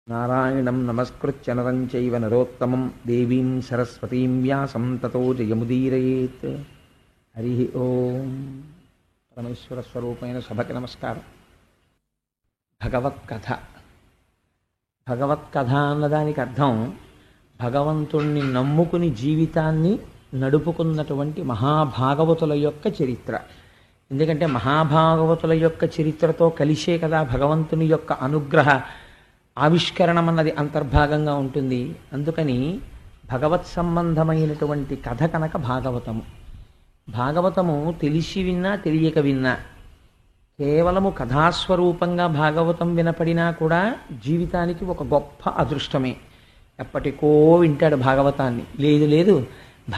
నారాయణం నమస్కృత్య నరం చైవ నరోత్తమం దేవీం సరస్వతీం వ్యాసం తతో జయముదీరయేత్. హరి ఓం. పరమేశ్వర స్వరూపమైన సభకి నమస్కారం. భగవత్కథ. భగవత్కథ అన్నదానికి అర్థం భగవంతుణ్ణి నమ్ముకుని జీవితాన్ని నడుపుకున్నటువంటి మహాభాగవతుల యొక్క చరిత్ర. ఎందుకంటే మహాభాగవతుల యొక్క చరిత్రతో కలిసే కదా భగవంతుని యొక్క అనుగ్రహ ఆవిష్కరణం అన్నది అంతర్భాగంగా ఉంటుంది. అందుకని భగవత్ సంబంధమైనటువంటి కథ కనుక భాగవతము. భాగవతము తెలిసి విన్నా తెలియక విన్నా, కేవలము కథాస్వరూపంగా భాగవతం వినపడినా కూడా జీవితానికి ఒక గొప్ప అదృష్టమే. ఎప్పటికో వింటాడు భాగవతాన్ని. లేదు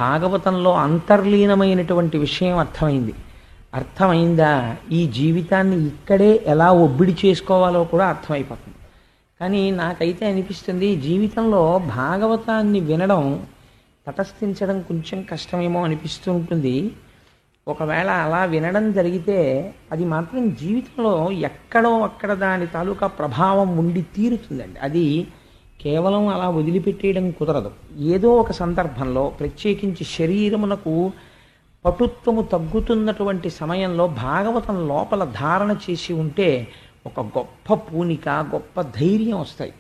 భాగవతంలో అంతర్లీనమైనటువంటి విషయం అర్థమైందా ఈ జీవితాన్ని ఇక్కడే ఎలా ఒబ్బిడి చేసుకోవాలో కూడా అర్థమైపోతుంది. కానీ నాకైతే అనిపిస్తుంది జీవితంలో భాగవతాన్ని వినడం తటస్థించడం కొంచెం కష్టమేమో అనిపిస్తూ ఉంటుంది. ఒకవేళ అలా వినడం జరిగితే అది మాత్రం జీవితంలో ఎక్కడో అక్కడ దాని తాలూకా ప్రభావం ఉండి తీరుతుందండి. అది కేవలం అలా వదిలిపెట్టేయడం కుదరదు. ఏదో ఒక సందర్భంలో ప్రత్యేకించి శరీరమునకు పటుత్వము తగ్గుతున్నటువంటి సమయంలో భాగవతం లోపల ధారణ చేసి ఉంటే ఒక గొప్ప పూనిక, గొప్ప ధైర్యం వస్తాయి.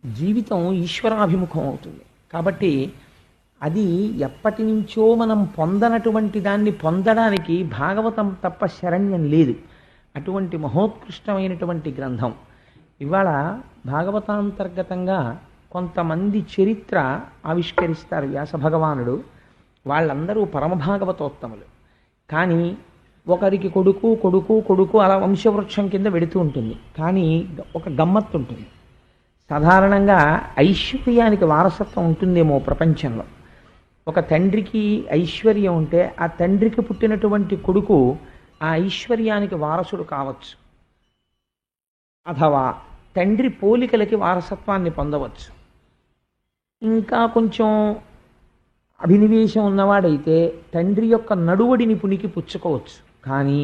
జీవితం ఈశ్వరాభిముఖం అవుతుంది. కాబట్టి అది ఎప్పటి నుంచో మనం పొందనటువంటి దాన్ని పొందడానికి భాగవతం తప్ప శరణ్యం లేదు. అటువంటి మహోత్కృష్టమైనటువంటి గ్రంథం. ఇవాళ భాగవతాంతర్గతంగా కొంతమంది చరిత్ర ఆవిష్కరిస్తారు వ్యాస భగవానుడు. వాళ్ళందరూ పరమభాగవతోత్తములు. కానీ ఒకరికి కొడుకు అలా వంశవృక్షం కింద వెడుతూ ఉంటుంది. కానీ ఒక గమ్మత్తు ఉంటుంది. సాధారణంగా ఐశ్వర్యానికి వారసత్వం ఉంటుందేమో ప్రపంచంలో. ఒక తండ్రికి ఐశ్వర్యం ఉంటే ఆ తండ్రికి పుట్టినటువంటి కొడుకు ఆ ఐశ్వర్యానికి వారసుడు కావచ్చు, అథవా తండ్రి పోలికలకి వారసత్వాన్ని పొందవచ్చు. ఇంకా కొంచెం అభినివేశం ఉన్నవాడైతే తండ్రి యొక్క నడువడిని పునికి పుచ్చుకోవచ్చు. కానీ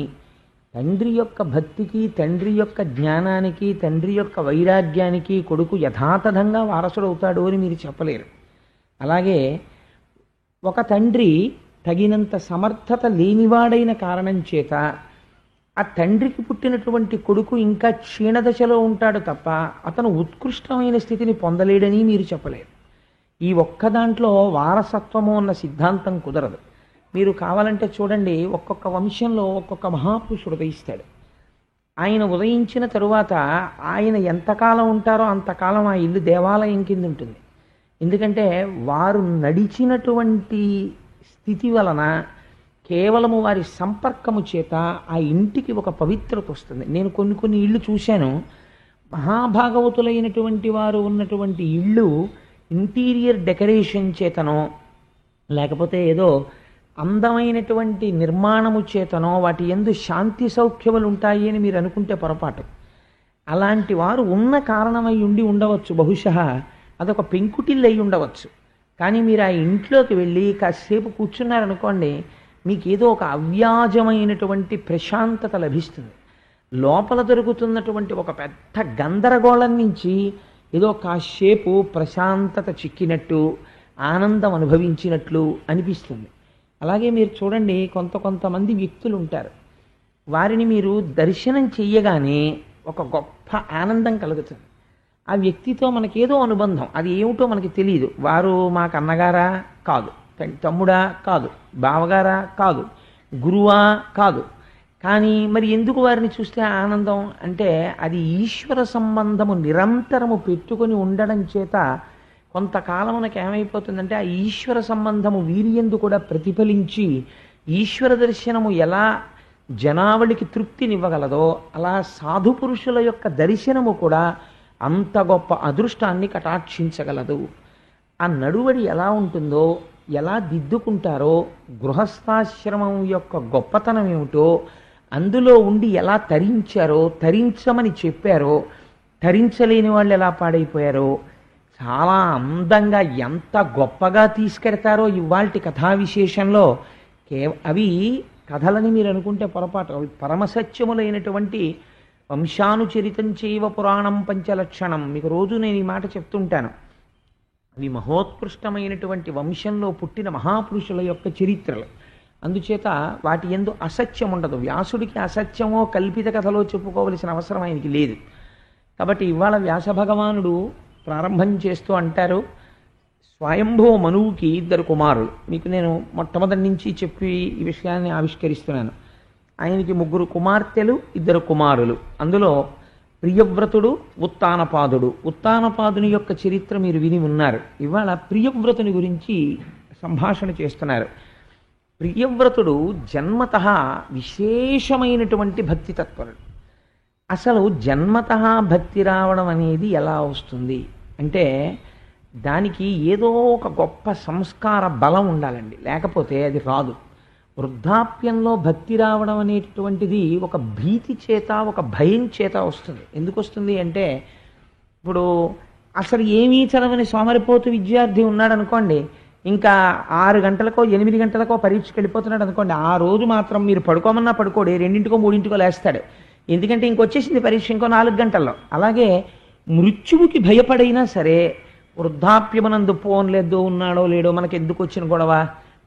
తండ్రి యొక్క భక్తికి, తండ్రి యొక్క జ్ఞానానికి, తండ్రి యొక్క వైరాగ్యానికి కొడుకు యథాతథంగా వారసుడవుతాడు అని మీరు చెప్పలేరు. అలాగే ఒక తండ్రి తగినంత సమర్థత లేనివాడైన కారణం చేత ఆ తండ్రికి పుట్టినటువంటి కొడుకు ఇంకా క్షీణదశలో ఉంటాడు తప్ప అతను ఉత్కృష్టమైన స్థితిని పొందలేడని మీరు చెప్పలేరు. ఈ ఒక్క దాంట్లో వారసత్వము అన్న సిద్ధాంతం కుదరదు. మీరు కావాలంటే చూడండి, ఒక్కొక్క వంశంలో ఒక్కొక్క మహాపురుషుడు ఉదయిస్తాడు. ఆయన ఉదయించిన తరువాత ఆయన ఎంతకాలం ఉంటారో అంతకాలం ఆ ఇల్లు దేవాలయం కింద ఉంటుంది. ఎందుకంటే వారు నడిచినటువంటి స్థితి వలన కేవలము వారి సంపర్కము చేత ఆ ఇంటికి ఒక పవిత్రత వస్తుంది. నేను కొన్ని ఇళ్ళు చూశాను. మహాభాగవతులైనటువంటి వారు ఉన్నటువంటి ఇళ్ళు ఇంటీరియర్ డెకరేషన్ చేతనో లేకపోతే ఏదో అందమైనటువంటి నిర్మాణము చేతనో వాటి యందు శాంతి సౌఖ్యములు ఉంటాయి అని మీరు అనుకుంటే పొరపాటు. అలాంటి వారు ఉన్న కారణమై ఉండి ఉండవచ్చు. బహుశः అదొక పెంకుటిల్లు అయి ఉండవచ్చు. కానీ మీరు ఆ ఇంట్లోకి వెళ్ళి కాసేపు కూర్చున్నారనుకోండి, మీకు ఏదో ఒక అవ్యాజమైనటువంటి ప్రశాంతత లభిస్తుంది. లోపల దొరుకుతున్నటువంటి ఒక పెద్ద గందరగోళం నుంచి ఏదో కాసేపు ప్రశాంతత చిక్కినట్టు, ఆనందం అనుభవించినట్లు అనిపిస్తుంది. అలాగే మీరు చూడండి, కొంతమంది వ్యక్తులు ఉంటారు. వారిని మీరు దర్శనం చెయ్యగానే ఒక గొప్ప ఆనందం కలుగుతుంది. ఆ వ్యక్తితో మనకేదో అనుబంధం, అది ఏమిటో మనకి తెలియదు. వారు మాకు అన్నగారా కాదు, తమ్ముడా కాదు, బావగారా కాదు, గురువా కాదు. కానీ మరి ఎందుకు వారిని చూస్తే ఆనందం అంటే అది ఈశ్వర సంబంధము నిరంతరము పెట్టుకొని ఉండడం చేత కొంతకాలం మనకు ఏమైపోతుందంటే ఆ ఈశ్వర సంబంధము వీరియందు కూడా ప్రతిఫలించి ఈశ్వర దర్శనము ఎలా జనావళికి తృప్తినివ్వగలదో అలా సాధు పురుషుల యొక్క దర్శనము కూడా అంత గొప్ప అదృష్టాన్ని కటాక్షించగలదు. ఆ నడువడి ఎలా ఉంటుందో, ఎలా దిద్దుకుంటారో, గృహస్థాశ్రమం యొక్క గొప్పతనం ఏమిటో, అందులో ఉండి ఎలా తరించారో, తరించమని చెప్పారో, తరించలేని వాళ్ళు ఎలా పాడైపోయారో, చాలా అందంగా ఎంత గొప్పగా తీసుకెడతారో ఇవాల్టి కథా విశేషంలో. అవి కథలని మీరు అనుకుంటే పొరపాటు. అవి పరమసత్యములైనటువంటి వంశానుచరితం చైవ పురాణం పంచలక్షణం. మీకు రోజు నేను ఈ మాట చెప్తుంటాను. అవి మహోత్కృష్టమైనటువంటి వంశంలో పుట్టిన మహాపురుషుల యొక్క చరిత్రలు. అందుచేత వాటి యందు అసత్యం ఉండదు. వ్యాసుడికి అసత్యమో కల్పిత కథలో చెప్పుకోవలసిన అవసరం ఆయనకి లేదు. కాబట్టి ఇవాళ వ్యాస భగవానుడు ప్రారంభం చేస్తూ అంటారు, స్వయంభూ మనువుకి 2 కుమారులు. మీకు నేను మొట్టమొదటి నుంచి చెప్పి ఈ విషయాన్ని ఆవిష్కరిస్తున్నాను. ఆయనకి 3 కుమార్తెలు, 2 కుమారులు. అందులో ప్రియవ్రతుడు, ఉత్తానపాదుడు. ఉత్తానపాదుని యొక్క చరిత్ర మీరు విని ఉన్నారు. ఇవాళ ప్రియవ్రతుని గురించి సంభాషణ చేస్తున్నారు. ప్రియవ్రతుడు జన్మతః విశేషమైనటువంటి భక్తి తత్పరుడు. అసలు జన్మతః భక్తి రావడం అనేది ఎలా వస్తుంది అంటే దానికి ఏదో ఒక గొప్ప సంస్కార బలం ఉండాలండి, లేకపోతే అది రాదు. వృద్ధాప్యంలో భక్తి రావడం అనేటటువంటిది ఒక భీతి చేత, ఒక భయం చేత వస్తుంది. ఎందుకు వస్తుంది అంటే, ఇప్పుడు అసలు ఏమీ చదవని సోమరిపోతు విద్యార్థి ఉన్నాడు అనుకోండి, ఇంకా 6 గంటలకో 8 గంటలకో పరీక్షకి వెళ్ళిపోతున్నాడు అనుకోండి, ఆ రోజు మాత్రం మీరు పడుకోమన్నా పడుకోడు, 2కో 3కో లేస్తాడు. ఎందుకంటే ఇంకొచ్చేసింది పరీక్ష ఇంకో 4 గంటల్లో. అలాగే మృత్యువుకి భయపడైనా సరే వృద్ధాప్యమనందు పోన్లేదో ఉన్నాడో లేడో మనకి ఎందుకు వచ్చిన గొడవ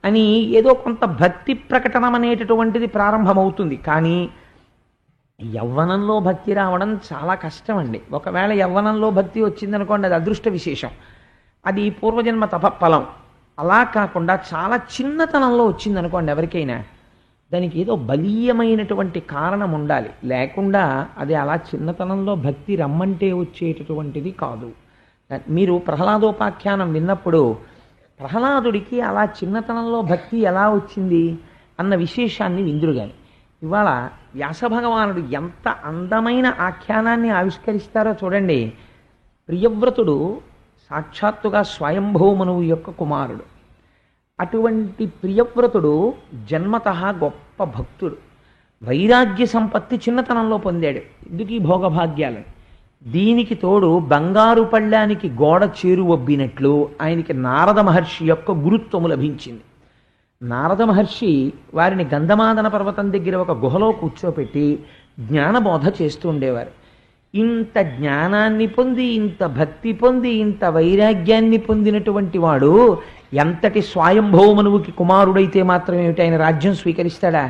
అని ఏదో కొంత భక్తి ప్రకటనం అనేటటువంటిది ప్రారంభమవుతుంది. కానీ యవ్వనంలో భక్తి రావడం చాలా కష్టం అండి. ఒకవేళ యవ్వనంలో భక్తి వచ్చిందనుకోండి, అది అదృష్ట విశేషం, అది పూర్వజన్మ తపఫలం. అలా కాకుండా చాలా చిన్నతనంలో వచ్చిందనుకోండి ఎవరికైనా, దానికి ఏదో బలీయమైనటువంటి కారణం ఉండాలి. లేకుండా అది అలా చిన్నతనంలో భక్తి రమ్మంటే వచ్చేటటువంటిది కాదు. మీరు ప్రహ్లాదోపాఖ్యానం విన్నప్పుడు ప్రహ్లాదుడికి అలా చిన్నతనంలో భక్తి ఎలా వచ్చింది అన్న విశేషాన్ని విందురు. కానీ ఇవాళ వ్యాసభగవానుడు ఎంత అందమైన ఆఖ్యానాన్ని ఆవిష్కరిస్తారో చూడండి. ప్రియవ్రతుడు సాక్షాత్తుగా స్వయంభూమనువు యొక్క కుమారుడు. అటువంటి ప్రియవ్రతుడు జన్మతః గొప్ప భక్తుడు. వైరాగ్య సంపత్తి చిన్నతనంలో పొందాడు. ఎందుకు ఈ భోగభాగ్యాలను? దీనికి తోడు బంగారు పళ్ళానికి గోడ చేరువబ్బినట్లు ఆయనకి నారద మహర్షి యొక్క గురుత్వము లభించింది. నారద మహర్షి వారిని గంధమాదన పర్వతం దగ్గర ఒక గుహలో కూర్చోపెట్టి జ్ఞానబోధ చేస్తూ ఉండేవారు. ఇంత జ్ఞానాన్ని పొంది, ఇంత భక్తి పొంది, ఇంత వైరాగ్యాన్ని పొందినటువంటి వాడు ఎంతటి స్వయంభౌమనువుకి కుమారుడైతే మాత్రం ఏమిటి ఆయన రాజ్యం స్వీకరిస్తాడా?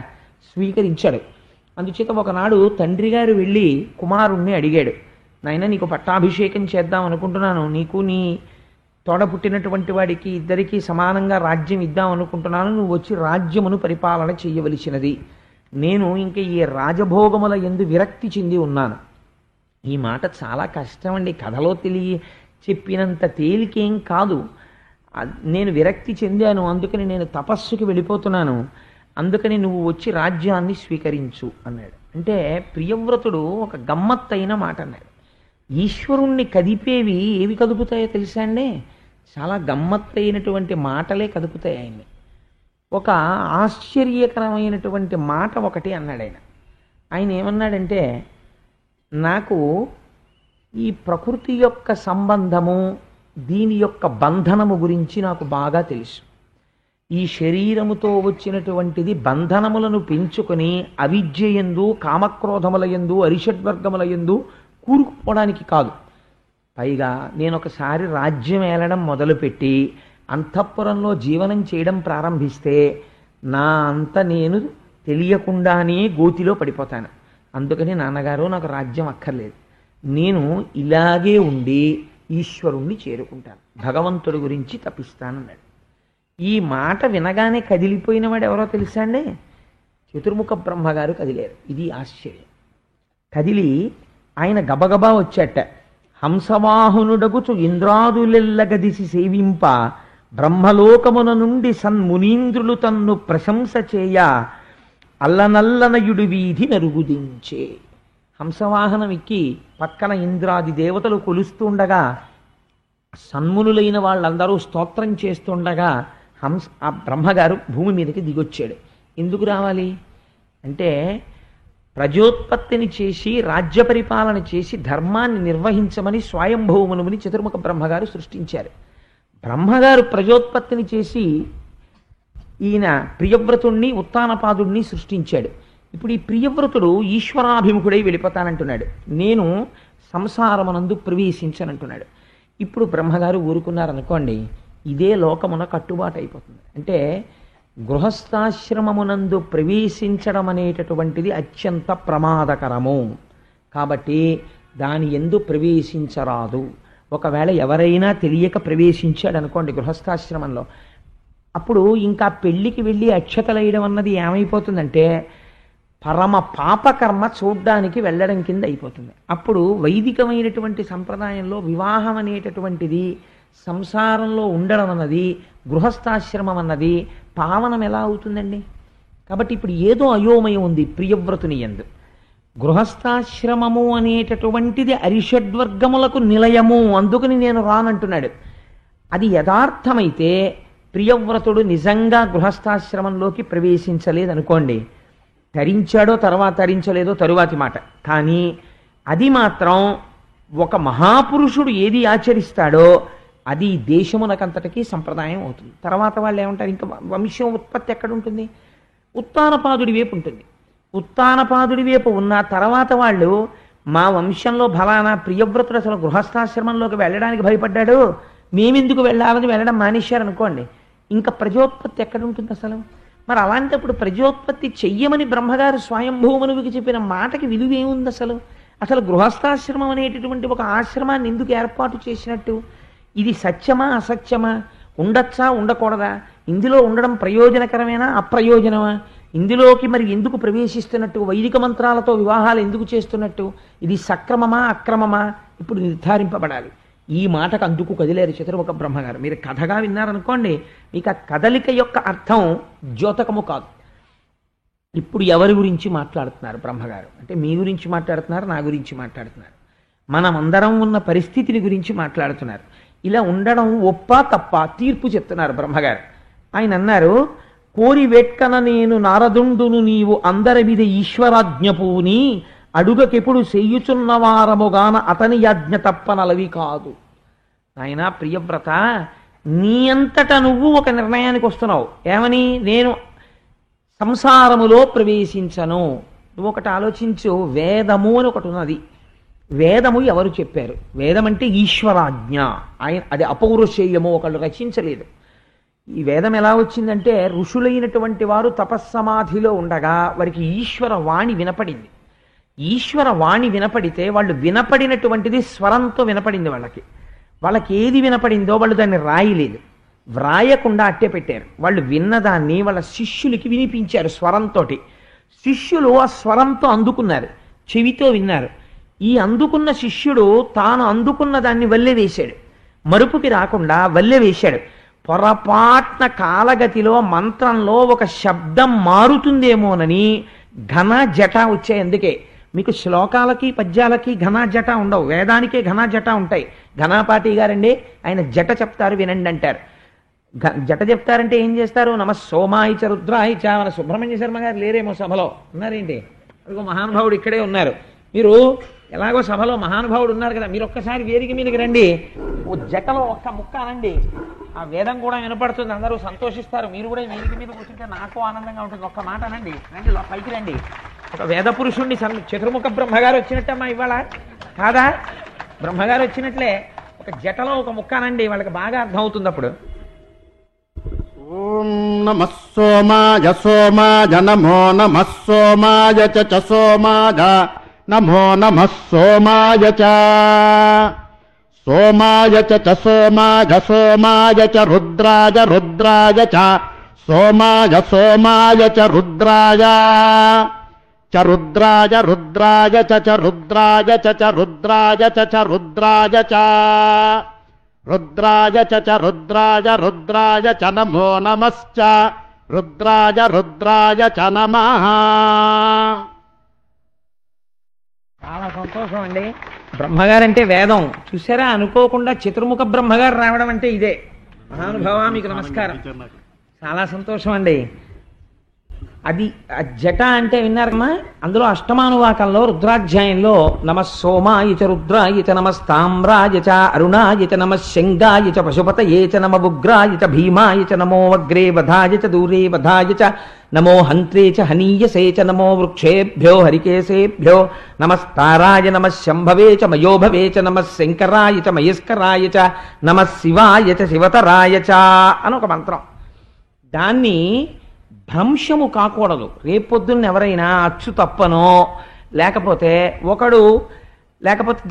స్వీకరించాడు. అందుచేత ఒకనాడు తండ్రి గారు వెళ్ళి కుమారుణ్ణి అడిగాడు, నాయన నీకు పట్టాభిషేకం చేద్దాం అనుకుంటున్నాను, నీకు నీ తోడ పుట్టినటువంటి వాడికి ఇద్దరికీ సమానంగా రాజ్యం ఇద్దాం అనుకుంటున్నాను, నువ్వు వచ్చి రాజ్యమును పరిపాలన చెయ్యవలసినది. నేను ఇంకా ఈ రాజభోగముల యందు విరక్తి చెంది ఉన్నాను. ఈ మాట చాలా కష్టం అండి, కథలో చెప్పినంత తేలికేం కాదు. నేను విరక్తి చెందాను, అందుకని నేను తపస్సుకి వెళ్ళిపోతున్నాను, అందుకని నువ్వు వచ్చి రాజ్యాన్ని స్వీకరించు అన్నాడు. అంటే ప్రియవ్రతుడు ఒక గమ్మత్తైన మాట అన్నాడు. ఈశ్వరుణ్ణి కదిపేవి ఏవి కదుపుతాయో తెలుసా అండి? చాలా గమ్మత్తైనటువంటి మాటలే కదుపుతాయి ఆయన్ని. ఒక ఆశ్చర్యకరమైనటువంటి మాట ఒకటి అన్నాడు ఆయన. ఆయన ఏమన్నాడంటే, నాకు ఈ ప్రకృతి యొక్క సంబంధము, దీని యొక్క బంధనము గురించి నాకు బాగా తెలుసు. ఈ శరీరముతో వచ్చినటువంటిది బంధనములను పెంచుకొని అవిద్యయందు, కామక్రోధములయందు, అరిషడ్వర్గములయందు కూరుకుపోవడానికి కాదు. పైగా నేను ఒకసారి రాజ్యం ఏలడం మొదలుపెట్టి అంతఃపురంలో జీవనం చేయడం ప్రారంభిస్తే నా అంత నేను తెలియకుండానే గోతిలో పడిపోతాను. అందుకని నాన్నగారు నాకు రాజ్యం అక్కర్లేదు, నేను ఇలాగే ఉండి ఈశ్వరుణ్ణి చేరుకుంటాను, భగవంతుడి గురించి తపిస్తానన్నాడు. ఈ మాట వినగానే కదిలిపోయిన వాడు ఎవరో తెలుసా అండి? చతుర్ముఖ బ్రహ్మగారు కదిలేరు. ఇది ఆశ్చర్యం. కదిలి ఆయన గబగబా వచ్చాట. హంసవాహనుడగుచు ఇంద్రాదులెల్లగదిసి సేవింప బ్రహ్మలోకమున నుండి సన్మునీంద్రులు తన్ను ప్రశంస చేయ అల్లనల్లనయుడు వీధి నరుగుదించే. హంసవాహనం ఎక్కి పక్కన ఇంద్రాది దేవతలు కొలుస్తుండగా, సన్మునులైన వాళ్ళందరూ స్తోత్రం చేస్తుండగా ఆ బ్రహ్మగారు భూమి మీదకి దిగొచ్చాడు. ఎందుకు రావాలి అంటే, ప్రజోత్పత్తిని చేసి రాజ్య పరిపాలన చేసి ధర్మాన్ని నిర్వహించమని స్వయంభౌమనుని చతుర్ముఖ బ్రహ్మగారు సృష్టించారు. బ్రహ్మగారు ప్రజోత్పత్తిని చేసి ఈయన ప్రియవ్రతుణ్ణి, ఉత్తానపాదుణ్ణి సృష్టించాడు. ఇప్పుడు ఈ ప్రియవ్రతుడు ఈశ్వరాభిముఖుడై వెళ్ళిపోతానంటున్నాడు, నేను సంసారమునందు ప్రవేశించనంటున్నాడు. ఇప్పుడు బ్రహ్మగారు ఊరుకున్నారనుకోండి, ఇదే లోకమున కట్టుబాటు అయిపోతుంది. అంటే గృహస్థాశ్రమమునందు ప్రవేశించడం అనేటటువంటిది అత్యంత ప్రమాదకరము. కాబట్టి దాని యందు ప్రవేశించరాదు. ఒకవేళ ఎవరైనా తెలియక ప్రవేశించాడు అనుకోండి గృహస్థాశ్రమంలో, అప్పుడు ఇంకా పెళ్ళికి వెళ్ళి అక్షతలేయడం అన్నది ఏమైపోతుందంటే పరమ పాపకర్మ చూడ్డానికి వెళ్ళడం కింద అయిపోతుంది. అప్పుడు వైదికమైనటువంటి సంప్రదాయంలో వివాహం అనేటటువంటిది, సంసారంలో ఉండడం అన్నది, గృహస్థాశ్రమం అన్నది పావనం ఎలా అవుతుందండి? కాబట్టి ఇప్పుడు ఏదో అయోమయం ఉంది ప్రియవ్రతుని యందు. గృహస్థాశ్రమము అనేటటువంటిది అరిషడ్వర్గములకు నిలయము, అందుకని నేను రానంటున్నాడు. అది యథార్థమైతే ప్రియవ్రతుడు నిజంగా గృహస్థాశ్రమంలోకి ప్రవేశించలేదనుకోండి, తరించాడో తర్వాత తరించలేదో తరువాతి మాట, కానీ అది మాత్రం ఒక మహాపురుషుడు ఏది ఆచరిస్తాడో అది దేశమునకంతటికీ సంప్రదాయం అవుతుంది. తర్వాత వాళ్ళు ఏమంటారు, ఇంకా వంశం ఉత్పత్తి ఎక్కడుంటుంది? ఉత్తానపాదుడి వైపు ఉంటుంది. ఉత్తానపాదుడి వైపు ఉన్న తర్వాత వాళ్ళు మా వంశంలో ఫలానా ప్రియవ్రతుడు అసలు గృహస్థాశ్రమంలోకి వెళ్ళడానికి భయపడ్డాడు, మేమెందుకు వెళ్ళాలని వెళ్ళడం మానేశారనుకోండి, ఇంకా ప్రజోత్పత్తి ఎక్కడుంటుంది అసలు? మరి అలాంటప్పుడు ప్రజోత్పత్తి చెయ్యమని బ్రహ్మగారు స్వయంభూమనువికి చెప్పిన మాటకి విలువ ఏముంది అసలు? అసలు గృహస్థాశ్రమం అనేటటువంటి ఒక ఆశ్రమాన్ని ఎందుకు ఏర్పాటు చేసినట్టు? ఇది సత్యమా అసత్యమా? ఉండొచ్చా ఉండకూడదా? ఇందులో ఉండడం ప్రయోజనకరమేనా అప్రయోజనమా? ఇందులోకి మరి ఎందుకు ప్రవేశిస్తున్నట్టు? వైదిక మంత్రాలతో వివాహాలు ఎందుకు చేస్తున్నట్టు? ఇది సక్రమమా అక్రమమా? ఇప్పుడు నిర్ధారింపబడాలి. ఈ మాటకు అందుకు కదిలేరు చతుర్ముఖ బ్రహ్మగారు. మీరు కథగా విన్నారనుకోండి, మీకు ఆ కదలిక యొక్క అర్థం ద్యోతకము కాదు. ఇప్పుడు ఎవరి గురించి మాట్లాడుతున్నారు బ్రహ్మగారు అంటే, మీ గురించి మాట్లాడుతున్నారు, నా గురించి మాట్లాడుతున్నారు, మనమందరం ఉన్న పరిస్థితిని గురించి మాట్లాడుతున్నారు. ఇలా ఉండడం ఒప్ప తప్ప తీర్పు చెప్తున్నారు బ్రహ్మగారు. ఆయన అన్నారు, కోరి వెట్కన నేను నారదుండును నీవు అందరి మీద ఈశ్వరాజ్ఞపూని అడుగకెప్పుడు చేయుచున్నవారముగాన అతని యాజ్ఞ తప్పనలవి కాదు. నాయన ప్రియవ్రత, నీ అంతట నువ్వు ఒక నిర్ణయానికి వస్తున్నావు. ఏమని? నేను సంసారములో ప్రవేశించను. నువ్వు ఒకటి ఆలోచించు, వేదము అని ఒకటి ఉన్నది. వేదము ఎవరు చెప్పారు? వేదం అంటే ఈశ్వరాజ్ఞ. ఆయన అది అపౌరుషేయము, ఒకళ్ళు రచించలేదు. ఈ వేదం ఎలా వచ్చిందంటే, ఋషులైనటువంటి వారు తపస్సమాధిలో ఉండగా వారికి ఈశ్వర వాణి వినపడింది. ఈశ్వర వాణి వినపడితే వాళ్ళు వినపడినటువంటిది స్వరంతో వినపడింది. వాళ్ళకి ఏది వినపడిందో వాళ్ళు దాన్ని రాయలేదు, వ్రాయకుండా అట్టే పెట్టారు. వాళ్ళు విన్నదాన్ని వాళ్ళ శిష్యులకి వినిపించారు స్వరంతో. శిష్యులు ఆ స్వరంతో అందుకున్నారు, చెవితో విన్నారు. ఈ అందుకున్న శిష్యుడు తాను అందుకున్న దాన్ని వల్లె వేశాడు, మరుపుకి రాకుండా వల్లె వేశాడు. పొరపాట్న కాలగతిలో మంత్రంలో ఒక శబ్దం మారుతుందేమోనని ఘన జట వచ్చాయి. అందుకే మీకు శ్లోకాలకి పద్యాలకి ఘన జట ఉండవు, వేదానికే ఘన జట ఉంటాయి. ఘనాపాటి గారండి, ఆయన జట చెప్తారు వినండి అంటారు. జట చెప్తారంటే ఏం చేస్తారు? నమ సోమాయిచ రుద్రాయిచ. మన సుబ్రహ్మణ్య శర్మ గారు లేరేమో సభలో, ఉన్నారేంటి? అదిగో మహానుభావుడు ఇక్కడే ఉన్నారు. మీరు ఎలాగో సభలో మహానుభావుడు ఉన్నారు కదా, మీరు ఒక్కసారి వేదిక మీదకి రండి. ఓ జటలో ఒక్క ముక్క అనండి, ఆ వేదం కూడా వినపడుతుంది, అందరూ సంతోషిస్తారు. మీరు కూడా వేదిక మీద కూర్చుంటే నాకు ఆనందంగా ఉంటుంది. ఒక్క మాట అనండి, రండి పైకి రండి. ఒక వేద పురుషుణ్ణి చతుర్ముఖ బ్రహ్మగారు వచ్చినట్టమ్మా ఇవాళ, కాదా? బ్రహ్మగారు వచ్చినట్లే ఒక జటలో ఒక ముక్క అనండి, వాళ్ళకి బాగా అర్థమవుతుంది అప్పుడు. ఓం నమః సోమాయ సోమాయ నమో నమః సోమాయ చ సోమాయ నమో నమః సోమాయ చ సోమాయ చ సోమాయ సోమాయ చ రుద్రాయ రుద్రాయ చ సోమాయ సోమాయ చ రుద్రాయ చ రుద్రాయ రుద్రాయ చ రుద్రాయ చ రుద్రాయ చ రుద్రాయ చ రుద్రాయ చ రుద్రాయ రుద్రాయ చ నమో నమశ్చ రుద్రాయ రుద్రాయ చ నమః. చాలా సంతోషం అండి. బ్రహ్మగారంటే వేదం చూసారా, అనుకోకుండా చతుర్ముఖ బ్రహ్మగారు రావడం అంటే ఇదే. మహానుభావ మీకు నమస్కారం, చాలా సంతోషం అండి. అది ఆ జట అంటే విన్నారమ్మా, అందులో అష్టమానువాకంలో రుద్రాధ్యాయంలో నమః సోమాయ చ రుద్రాయ చ నమస్తామ్రాయ చ అరుణాయ చ నమః శంగాయ చ పశుపతయే చ నమః ఉగ్రాయ చ భీమాయ చ నమో వగ్రే వధాయ చ దూరే వధాయ చ నమో హంత్రే చ హనీయసే చ నమో వృక్షేభ్యో హరికేశేభ్యో నమస్తారాయ నమః శంభవే చ మయోభవే చ నమః శంకరాయ చ మయస్కరాయ చ నమః శివాయ చ శివతరాయ చ అని ఒక మంత్రం. దాన్ని భ్రంశము కాకూడదు. రేపొద్దున్న ఎవరైనా అచ్చు తప్పనో లేకపోతే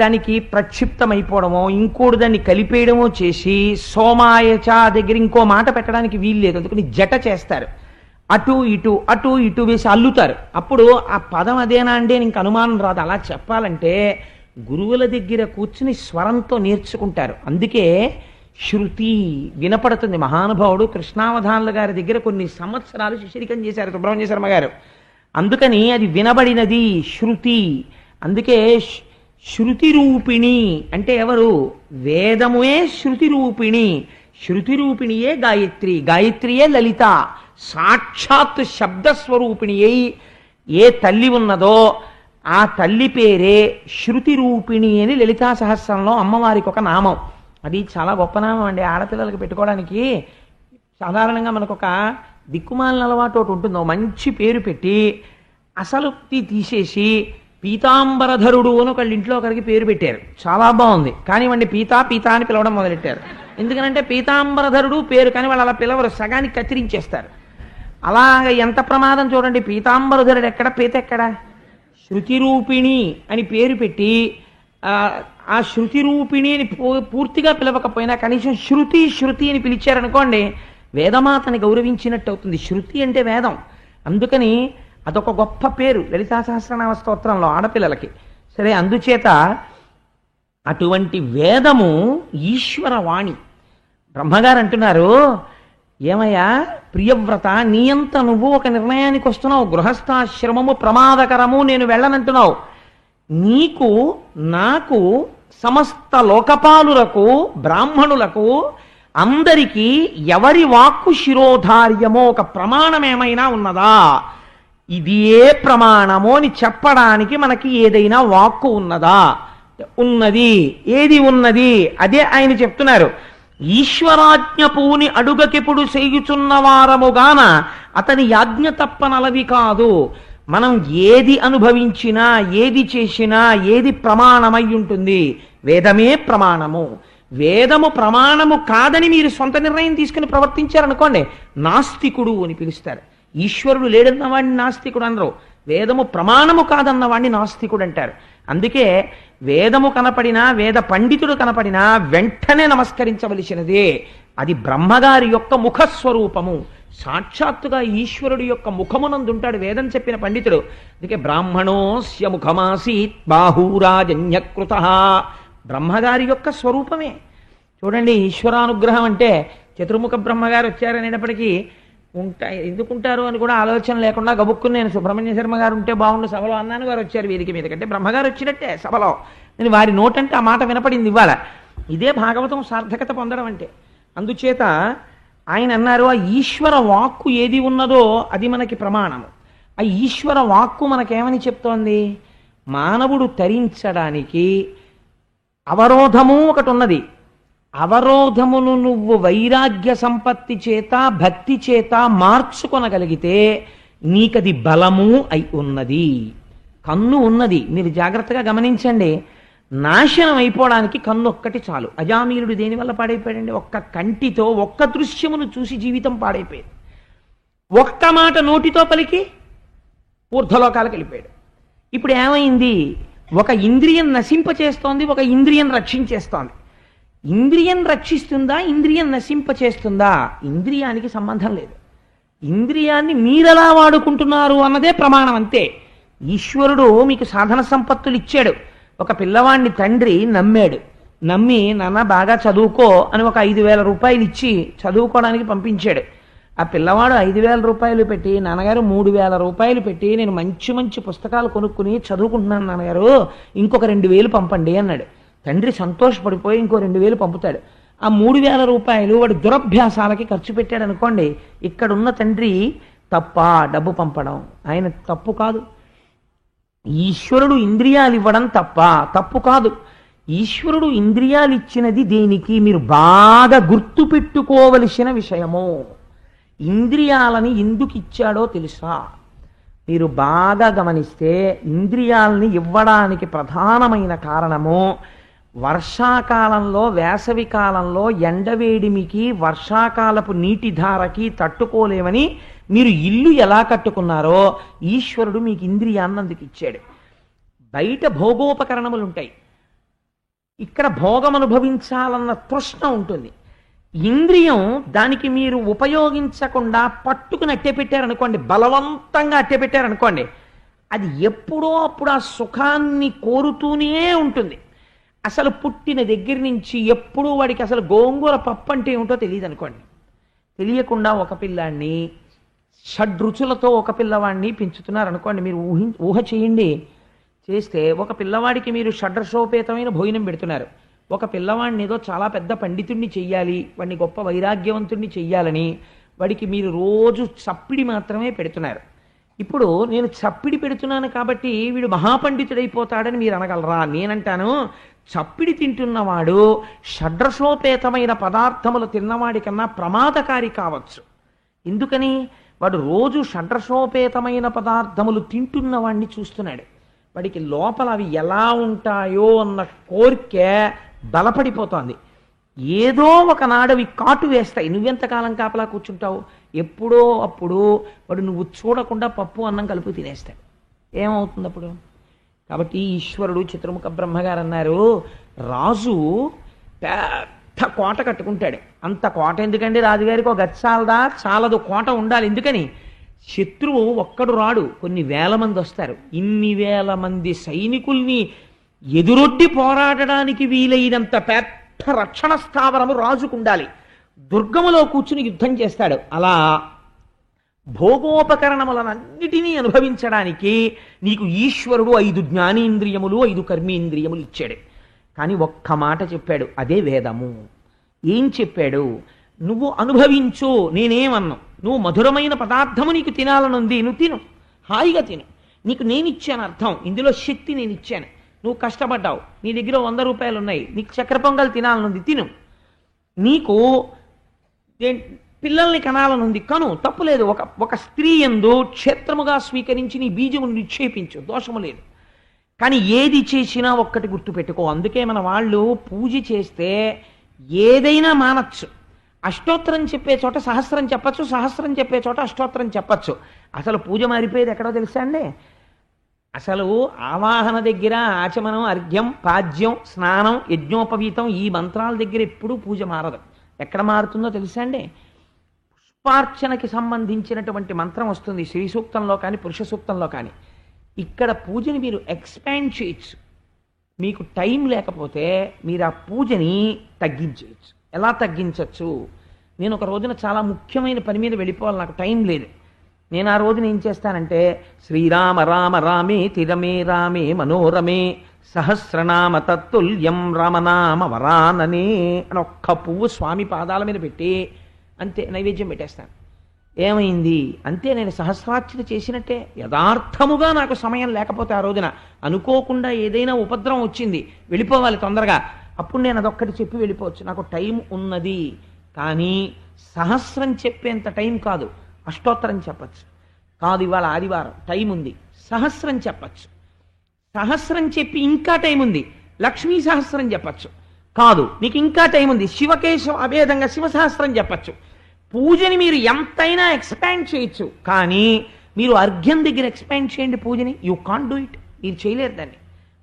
దానికి ప్రక్షిప్తమైపోవడమో ఇంకోటి దాన్ని కలిపేయడమో చేసి సోమాయచ దగ్గర ఇంకో మాట పెట్టడానికి వీల్లేదు. అందుకని జట చేస్తారు, అటు ఇటు వేసి అల్లుతారు. అప్పుడు ఆ పదం అదేనా అంటే ఇంక అనుమానం రాదు. అలా చెప్పాలంటే గురువుల దగ్గర కూర్చుని స్వరంతో నేర్చుకుంటారు. అందుకే శృతి వినపడుతుంది. మహానుభావుడు కృష్ణావధానుల గారి దగ్గర కొన్ని సంవత్సరాలు శిష్యరికం చేశారు సుబ్రహ్మణ్య శర్మ గారు. అందుకని అది వినబడినది శృతి. అందుకే శృతి రూపిణి అంటే ఎవరు? వేదముయే శృతి రూపిణి. శృతి రూపిణియే గాయత్రి, గాయత్రియే లలిత. సాక్షాత్ శబ్దస్వరూపిణి అయి ఏ తల్లి ఉన్నదో ఆ తల్లి పేరే శృతి రూపిణి అని లలితా సహస్రంలో అమ్మవారికి ఒక నామం. అది చాలా గొప్ప నామం అండి. ఆడపిల్లలకి పెట్టుకోవడానికి సాధారణంగా మనకు ఒక దిక్కుమాలిన అలవాటు ఒకటి ఉంటుంది. మంచి పేరు పెట్టి అసలు తీసేసి పీతాంబరధరుడు అని ఒకళ్ళ ఇంట్లో ఒకరికి పేరు పెట్టారు. చాలా బాగుంది, కానివ్వండి పీతా అని పిలవడం మొదలెట్టారు. ఎందుకనంటే పీతాంబరధరుడు పేరు, కానీ వాళ్ళు అలా పిలవరు, సగానికి కత్తిరించేస్తారు. అలాగ ఎంత ప్రమాదం చూడండి. పీతాంబరధరుడు ఎక్కడ, పీత ఎక్కడ? శృతి రూపిణి అని పేరు పెట్టి ఆ శృతి రూపిణి అని పూర్తిగా పిలవకపోయినా కనీసం శృతి అని పిలిచారనుకోండి, వేదమాతని గౌరవించినట్టు అవుతుంది. శృతి అంటే వేదం. అందుకని అదొక గొప్ప పేరు లలితా సహస్రనామ స్తోత్రంలో ఆడపిల్లలకి. సరే, అందుచేత అటువంటి వేదము ఈశ్వరవాణి. బ్రహ్మగారు అంటున్నారు, ఏమయ్యా ప్రియవ్రత, నీ అంత నువ్వు ఒక నిర్ణయానికి వస్తున్నావు, గృహస్థాశ్రమము ప్రమాదకరము, నేను వెళ్ళనంటున్నావు. నీకు నాకు సమస్త లోకపాలులకు బ్రాహ్మణులకు అందరికీ ఎవరి వాక్కు శిరోధార్యమో ఒక ప్రమాణం ఏమైనా ఉన్నదా? ఇది ఏ ప్రమాణమో అని చెప్పడానికి మనకి ఏదైనా వాక్కు ఉన్నదా? ఉన్నది. ఏది ఉన్నది? అదే ఆయన చెప్తున్నారు. ఈశ్వరాజ్ఞ పూని అడుగకెప్పుడు చేయుచున్న వారముగాన అతని యాజ్ఞ తప్పనలవి కాదు. మనం ఏది అనుభవించినా, ఏది చేసినా, ఏది ప్రమాణమై ఉంటుంది? వేదమే ప్రమాణము. వేదము ప్రమాణము కాదని మీరు సొంత నిర్ణయం తీసుకుని ప్రవర్తించారనుకోండి, నాస్తికుడు అని పిలుస్తారు. ఈశ్వరుడు లేడన్న వాడిని నాస్తికుడు అనరు, వేదము ప్రమాణము కాదన్న వాడిని నాస్తికుడు అంటారు. అందుకే వేదము కనపడినా, వేద పండితుడు కనపడినా వెంటనే నమస్కరించవలసినదే. అది బ్రహ్మగారి యొక్క ముఖస్వరూపము. సాక్షాత్తుగా ఈశ్వరుడు యొక్క ముఖమునందుంటాడు వేదం చెప్పిన పండితుడు. అందుకే బ్రాహ్మణోస్య ముఖమాసీత్ బాహూరాజన్యకృత. బ్రహ్మగారి యొక్క స్వరూపమే. చూడండి, ఈశ్వరానుగ్రహం అంటే చతుర్ముఖ బ్రహ్మగారు వచ్చారనేటప్పటికీ ఎందుకుంటారు అని కూడా ఆలోచన లేకుండా గబుక్కుని నేను సుబ్రహ్మణ్య శర్మ గారు ఉంటే బాగుండు సభలో అన్నాను. వారు వచ్చారు వేదిక మీద, కంటే బ్రహ్మగారు వచ్చినట్టే సభలో. నేను వారి నోటంటే ఆ మాట వినపడింది ఇవాళ. ఇదే భాగవతం సార్థకత పొందడం అంటే. అందుచేత ఆయన అన్నారు, ఆ ఈశ్వర వాక్కు ఏది ఉన్నదో అది మనకి ప్రమాణము. ఆ ఈశ్వర వాక్కు మనకేమని చెప్తోంది? మానవుడు తరించడానికి అవరోధము ఒకటి ఉన్నది. అవరోధమును నువ్వు వైరాగ్య సంపత్తి చేత, భక్తి చేత మార్చుకొనగలిగితే నీకది బలము అయి ఉన్నది. కన్ను ఉన్నది, మీరు జాగ్రత్తగా గమనించండి. నాశనం అయిపోవడానికి కన్ను ఒక్కటి చాలు. అజామీలుడు దేనివల్ల పాడైపోయాడండి? ఒక్క కంటితో ఒక్క దృశ్యమును చూసి జీవితం పాడైపోయింది. ఒక్క మాట నోటితో పలికి ఊర్ధ్వలోకాలకు వెళ్ళిపోయాడు. ఇప్పుడు ఏమైంది? ఒక ఇంద్రియం నశింపచేస్తోంది, ఒక ఇంద్రియం రక్షించేస్తోంది. ఇంద్రియం రక్షిస్తుందా, ఇంద్రియం నశింపచేస్తుందా? ఇంద్రియానికి సంబంధం లేదు. ఇంద్రియాన్ని మీరెలా వాడుకుంటున్నారు అన్నదే ప్రమాణం, అంతే. ఈశ్వరుడు మీకు సాధన సంపత్తులు ఇచ్చాడు. ఒక పిల్లవాడిని తండ్రి నమ్మి నాన్న బాగా చదువుకో అని ఒక 5,000 రూపాయలు ఇచ్చి చదువుకోవడానికి పంపించాడు. ఆ పిల్లవాడు 5,000 రూపాయలు పెట్టి, నాన్నగారు 3,000 రూపాయలు పెట్టి నేను మంచి మంచి పుస్తకాలు కొనుక్కుని చదువుకుంటున్నాను నాన్నగారు, ఇంకొక 2,000 పంపండి అన్నాడు. తండ్రి సంతోషపడిపోయి ఇంకో 2,000 పంపుతాడు. ఆ 3,000 రూపాయలు వాడు దురభ్యాసాలకి ఖర్చు పెట్టాడు అనుకోండి. ఇక్కడున్న తండ్రి తప్ప డబ్బు పంపడం ఆయన తప్పు కాదు. ఈశ్వరుడు ఇంద్రియాలు ఇవ్వడం తప్పు కాదు. ఈశ్వరుడు ఇంద్రియాలు ఇచ్చినది దేనికి? మీరు బాగా గుర్తుపెట్టుకోవలసిన విషయము. ఇంద్రియాలని ఎందుకు ఇచ్చాడో తెలుసా? మీరు బాగా గమనిస్తే ఇంద్రియాలని ఇవ్వడానికి ప్రధానమైన కారణము వర్షాకాలంలో, వేసవి కాలంలో ఎండవేడిమికి, వర్షాకాలపు నీటి ధారకి తట్టుకోలేమని మీరు ఇల్లు ఎలా కట్టుకున్నారో ఈశ్వరుడు మీకు ఇంద్రియాన్ని అందుకు ఇచ్చాడు. బయట భోగోపకరణములు ఉంటాయి, ఇక్కడ భోగం అనుభవించాలన్న తృష్ణ ఉంటుంది. ఇంద్రియం దానికి మీరు ఉపయోగించకుండా పట్టుకుని అట్టెపెట్టారనుకోండి, బలవంతంగా అట్టెపెట్టారనుకోండి, అది ఎప్పుడో అప్పుడు ఆ సుఖాన్ని కోరుతూనే ఉంటుంది. అసలు పుట్టిన దగ్గర నుంచి ఎప్పుడూ వాడికి అసలు గోంగూర పప్పు అంటే ఏమిటో తెలియదు అనుకోండి. తెలియకుండా ఒక పిల్లాన్ని షడ్రుచులతో ఒక పిల్లవాడిని పెంచుతున్నారనుకోండి, మీరు ఊహ చేయండి. చేస్తే ఒక పిల్లవాడికి మీరు షడ్రసోపేతమైన భోజనం పెడుతున్నారు. ఒక పిల్లవాడిని ఏదో చాలా పెద్ద పండితుడిని చెయ్యాలి, వాడిని గొప్ప వైరాగ్యవంతుడిని చెయ్యాలని వాడికి మీరు రోజు చప్పిడి మాత్రమే పెడుతున్నారు. ఇప్పుడు నేను చప్పిడి పెడుతున్నాను కాబట్టి వీడు మహాపండితుడైపోతాడని మీరు అనగలరా? నేనంటాను, చప్పిడి తింటున్నవాడు షడ్రసోపేతమైన పదార్థములు తిన్నవాడి కన్నా ప్రమాదకారి కావచ్చు. ఎందుకని? వాడు రోజు షడ్రసోపేతమైన పదార్థములు తింటున్న వాడిని చూస్తున్నాడు. వాడికి లోపల అవి ఎలా ఉంటాయో అన్న కోరిక బలపడిపోతోంది. ఏదో ఒకనాడు అవి కాటు వేస్తాయి. నువ్వెంతకాలం కాపలా కూర్చుంటావు? ఎప్పుడో అప్పుడు వాడు నువ్వు చూడకుండా పప్పు అన్నం కలుపు తినేస్తాడు. ఏమవుతుంది అప్పుడు? కాబట్టి ఈశ్వరుడు చతుర్ముఖ బ్రహ్మగారు అన్నారు, రాజు పెద్ద కోట కట్టుకుంటాడు. అంత కోట ఎందుకండి రాజుగారికి? ఒక గచ్చాలదా? చాలదు, కోట ఉండాలి. ఎందుకని? శత్రువు ఒక్కడు రాడు, కొన్ని వేల మంది వస్తారు. ఇన్ని వేల మంది సైనికుల్ని ఎదురొడ్డి పోరాడడానికి వీలైనంత పెద్ద రక్షణ స్థావరము రాజుకుండాలి. దుర్గములో కూర్చుని యుద్ధం చేస్తాడు. అలా భోగోపకరణములనన్నిటినీ అనుభవించడానికి నీకు ఈశ్వరుడు 5 జ్ఞానేంద్రియములు 5 కర్మేంద్రియములు ఇచ్చాడు. కానీ ఒక్క మాట చెప్పాడు, అదే వేదము. ఏం చెప్పాడు? నువ్వు అనుభవించు, నేనేమన్నా. నువ్వు మధురమైన పదార్థము నీకు తినాలనుంది, నువ్వు తిను, హాయిగా తిను. నీకు నేనిచ్చాను అర్థం, ఇందులో శక్తి నేను ఇచ్చాను. నువ్వు కష్టపడ్డావు, నీ దగ్గర 100 రూపాయలు ఉన్నాయి, నీకు చక్కెర పొంగల్ తినాలనుంది, తిను. నీకు పిల్లల్ని కనాలనుంది, కను, తప్పులేదు. ఒక స్త్రీ యందు క్షేత్రముగా స్వీకరించి నీ బీజమును నిక్షేపించు, దోషము లేదు. కానీ ఏది చేసినా ఒక్కటి గుర్తుపెట్టుకో. అందుకే మన వాళ్ళు పూజ చేస్తే ఏదైనా మానచ్చు. అష్టోత్తరం చెప్పే చోట సహస్రం చెప్పచ్చు, సహస్రం చెప్పే చోట అష్టోత్తరం చెప్పచ్చు. అసలు పూజ మారిపోయేది ఎక్కడో తెలుసా అండి? అసలు ఆవాహన దగ్గర ఆచమనం, అర్ఘ్యం, పాద్యం, స్నానం, యజ్ఞోపవీతం, ఈ మంత్రాల దగ్గర ఎప్పుడూ పూజ మారదు. ఎక్కడ మారుతుందో తెలుసా అండి? పుష్పార్చనకి సంబంధించినటువంటి మంత్రం వస్తుంది శ్రీ సూక్తంలో కానీ పురుష సూక్తంలో కానీ. ఇక్కడ పూజని మీరు ఎక్స్పాండ్ చేయొచ్చు. మీకు టైం లేకపోతే మీరు ఆ పూజని తగ్గించేయచ్చు. ఎలా తగ్గించవచ్చు? నేను ఒక రోజున చాలా ముఖ్యమైన పని మీద వెళ్ళిపోవాలి, నాకు టైం లేదు. నేను ఆ రోజున ఏం చేస్తానంటే, శ్రీరామ రామ రామే తిరమే రామే మనోరమే సహస్రనామ తత్తుల్యం రామనామ వరాననే అని ఒక్క పువ్వు స్వామి పాదాల మీద పెట్టి అంతే నైవేద్యం పెట్టేస్తాను. ఏమైంది? అంతే, నేను సహస్రార్చన చేసినట్టే. యథార్థముగా నాకు సమయం లేకపోతే ఆ రోజున అనుకోకుండా ఏదైనా ఉపద్రవం వచ్చింది, వెళ్ళిపోవాలి తొందరగా, అప్పుడు నేను అదొక్కటి చెప్పి వెళ్ళిపోవచ్చు, నాకు టైం ఉన్నది. కానీ సహస్రం చెప్పేంత టైం కాదు. అష్టోత్తరం చెప్పచ్చు. కాదు, ఇవాళ ఆదివారం టైం ఉంది, సహస్రం చెప్పచ్చు. సహస్రం చెప్పి ఇంకా టైం ఉంది, లక్ష్మీ సహస్రం చెప్పచ్చు. కాదు, మీకు ఇంకా టైం ఉంది, శివకేశవ అభేదంగా శివ సహస్రం చెప్పచ్చు. పూజని మీరు ఎంతైనా ఎక్స్పాండ్ చేయొచ్చు. కానీ మీరు అర్ఘ్యం దగ్గర ఎక్స్పాండ్ చేయండి పూజని, యూ కాంట్ డూ ఇట్. మీరు చేయలేరు దాన్ని.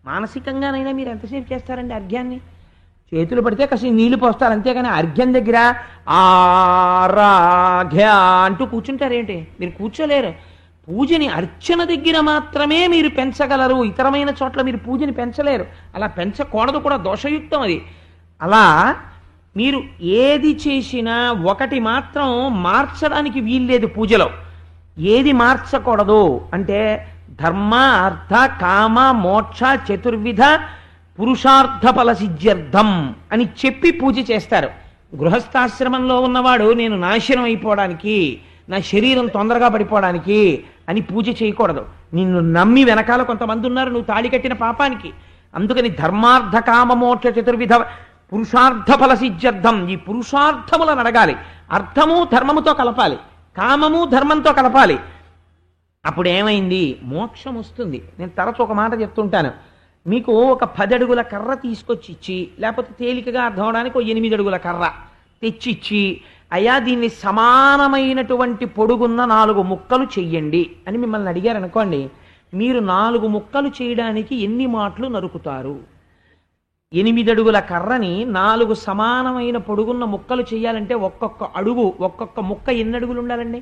మానసికంగానైనా మీరు ఎంతసేపు చేస్తారండి అర్ఘ్యాన్ని? చేతులు పడితే కాస్త నీళ్లు పోస్తారు, అంతేగాని అర్ఘ్యం దగ్గర ఆరాఘ్య అంటూ కూర్చుంటారేంటి? మీరు కూర్చోలేరు. పూజని అర్చన దగ్గర మాత్రమే మీరు పెంచగలరు, ఇతరమైన చోట్ల మీరు పూజని పెంచలేరు. అలా పెంచకూడదు కూడా, దోషయుక్తం అది. అలా మీరు ఏది చేసినా ఒకటి మాత్రం మార్చడానికి వీల్లేదు పూజలో. ఏది మార్చకూడదు అంటే ధర్మ అర్థ కామ మోక్ష చతుర్విధ పురుషార్థ ఫలసిద్ధ్యర్థం అని చెప్పి పూజ చేస్తారు. గృహస్థాశ్రమంలో ఉన్నవాడు నేను నాశనం అయిపోవడానికి, నా శరీరం తొందరగా పడిపోవడానికి అని పూజ చేయకూడదు. నిన్ను నమ్మి వెనకాల కొంతమంది ఉన్నారు నువ్వు తాళి కట్టిన పాపానికి. అందుకని ధర్మార్థ కామ మోక్ష చతుర్విధ పురుషార్థ ఫల సిద్ధ్యర్థం, ఈ పురుషార్థములను అడగాలి. అర్థము ధర్మముతో కలపాలి, కామము ధర్మంతో కలపాలి. అప్పుడు ఏమైంది? మోక్షం వస్తుంది. నేను తరచు ఒక మాట చెప్తుంటాను, మీకు ఒక 10 అడుగుల కర్ర తీసుకొచ్చి ఇచ్చి, లేకపోతే తేలికగా అర్థం అవడానికి ఒక 8 అడుగుల కర్ర తెచ్చిచ్చి, అయ్యా దీన్ని సమానమైనటువంటి పొడుగున్న 4 ముక్కలు చెయ్యండి అని మిమ్మల్ని అడిగారు అనుకోండి, మీరు 4 ముక్కలు చేయడానికి ఎన్ని మాటలు నరుకుతారు? 8 అడుగుల కర్రని 4 సమానమైన పొడుగున్న ముక్కలు చేయాలంటే ఒక్కొక్క అడుగు, ఒక్కొక్క ముక్క ఎన్ని అడుగులు ఉండాలండి?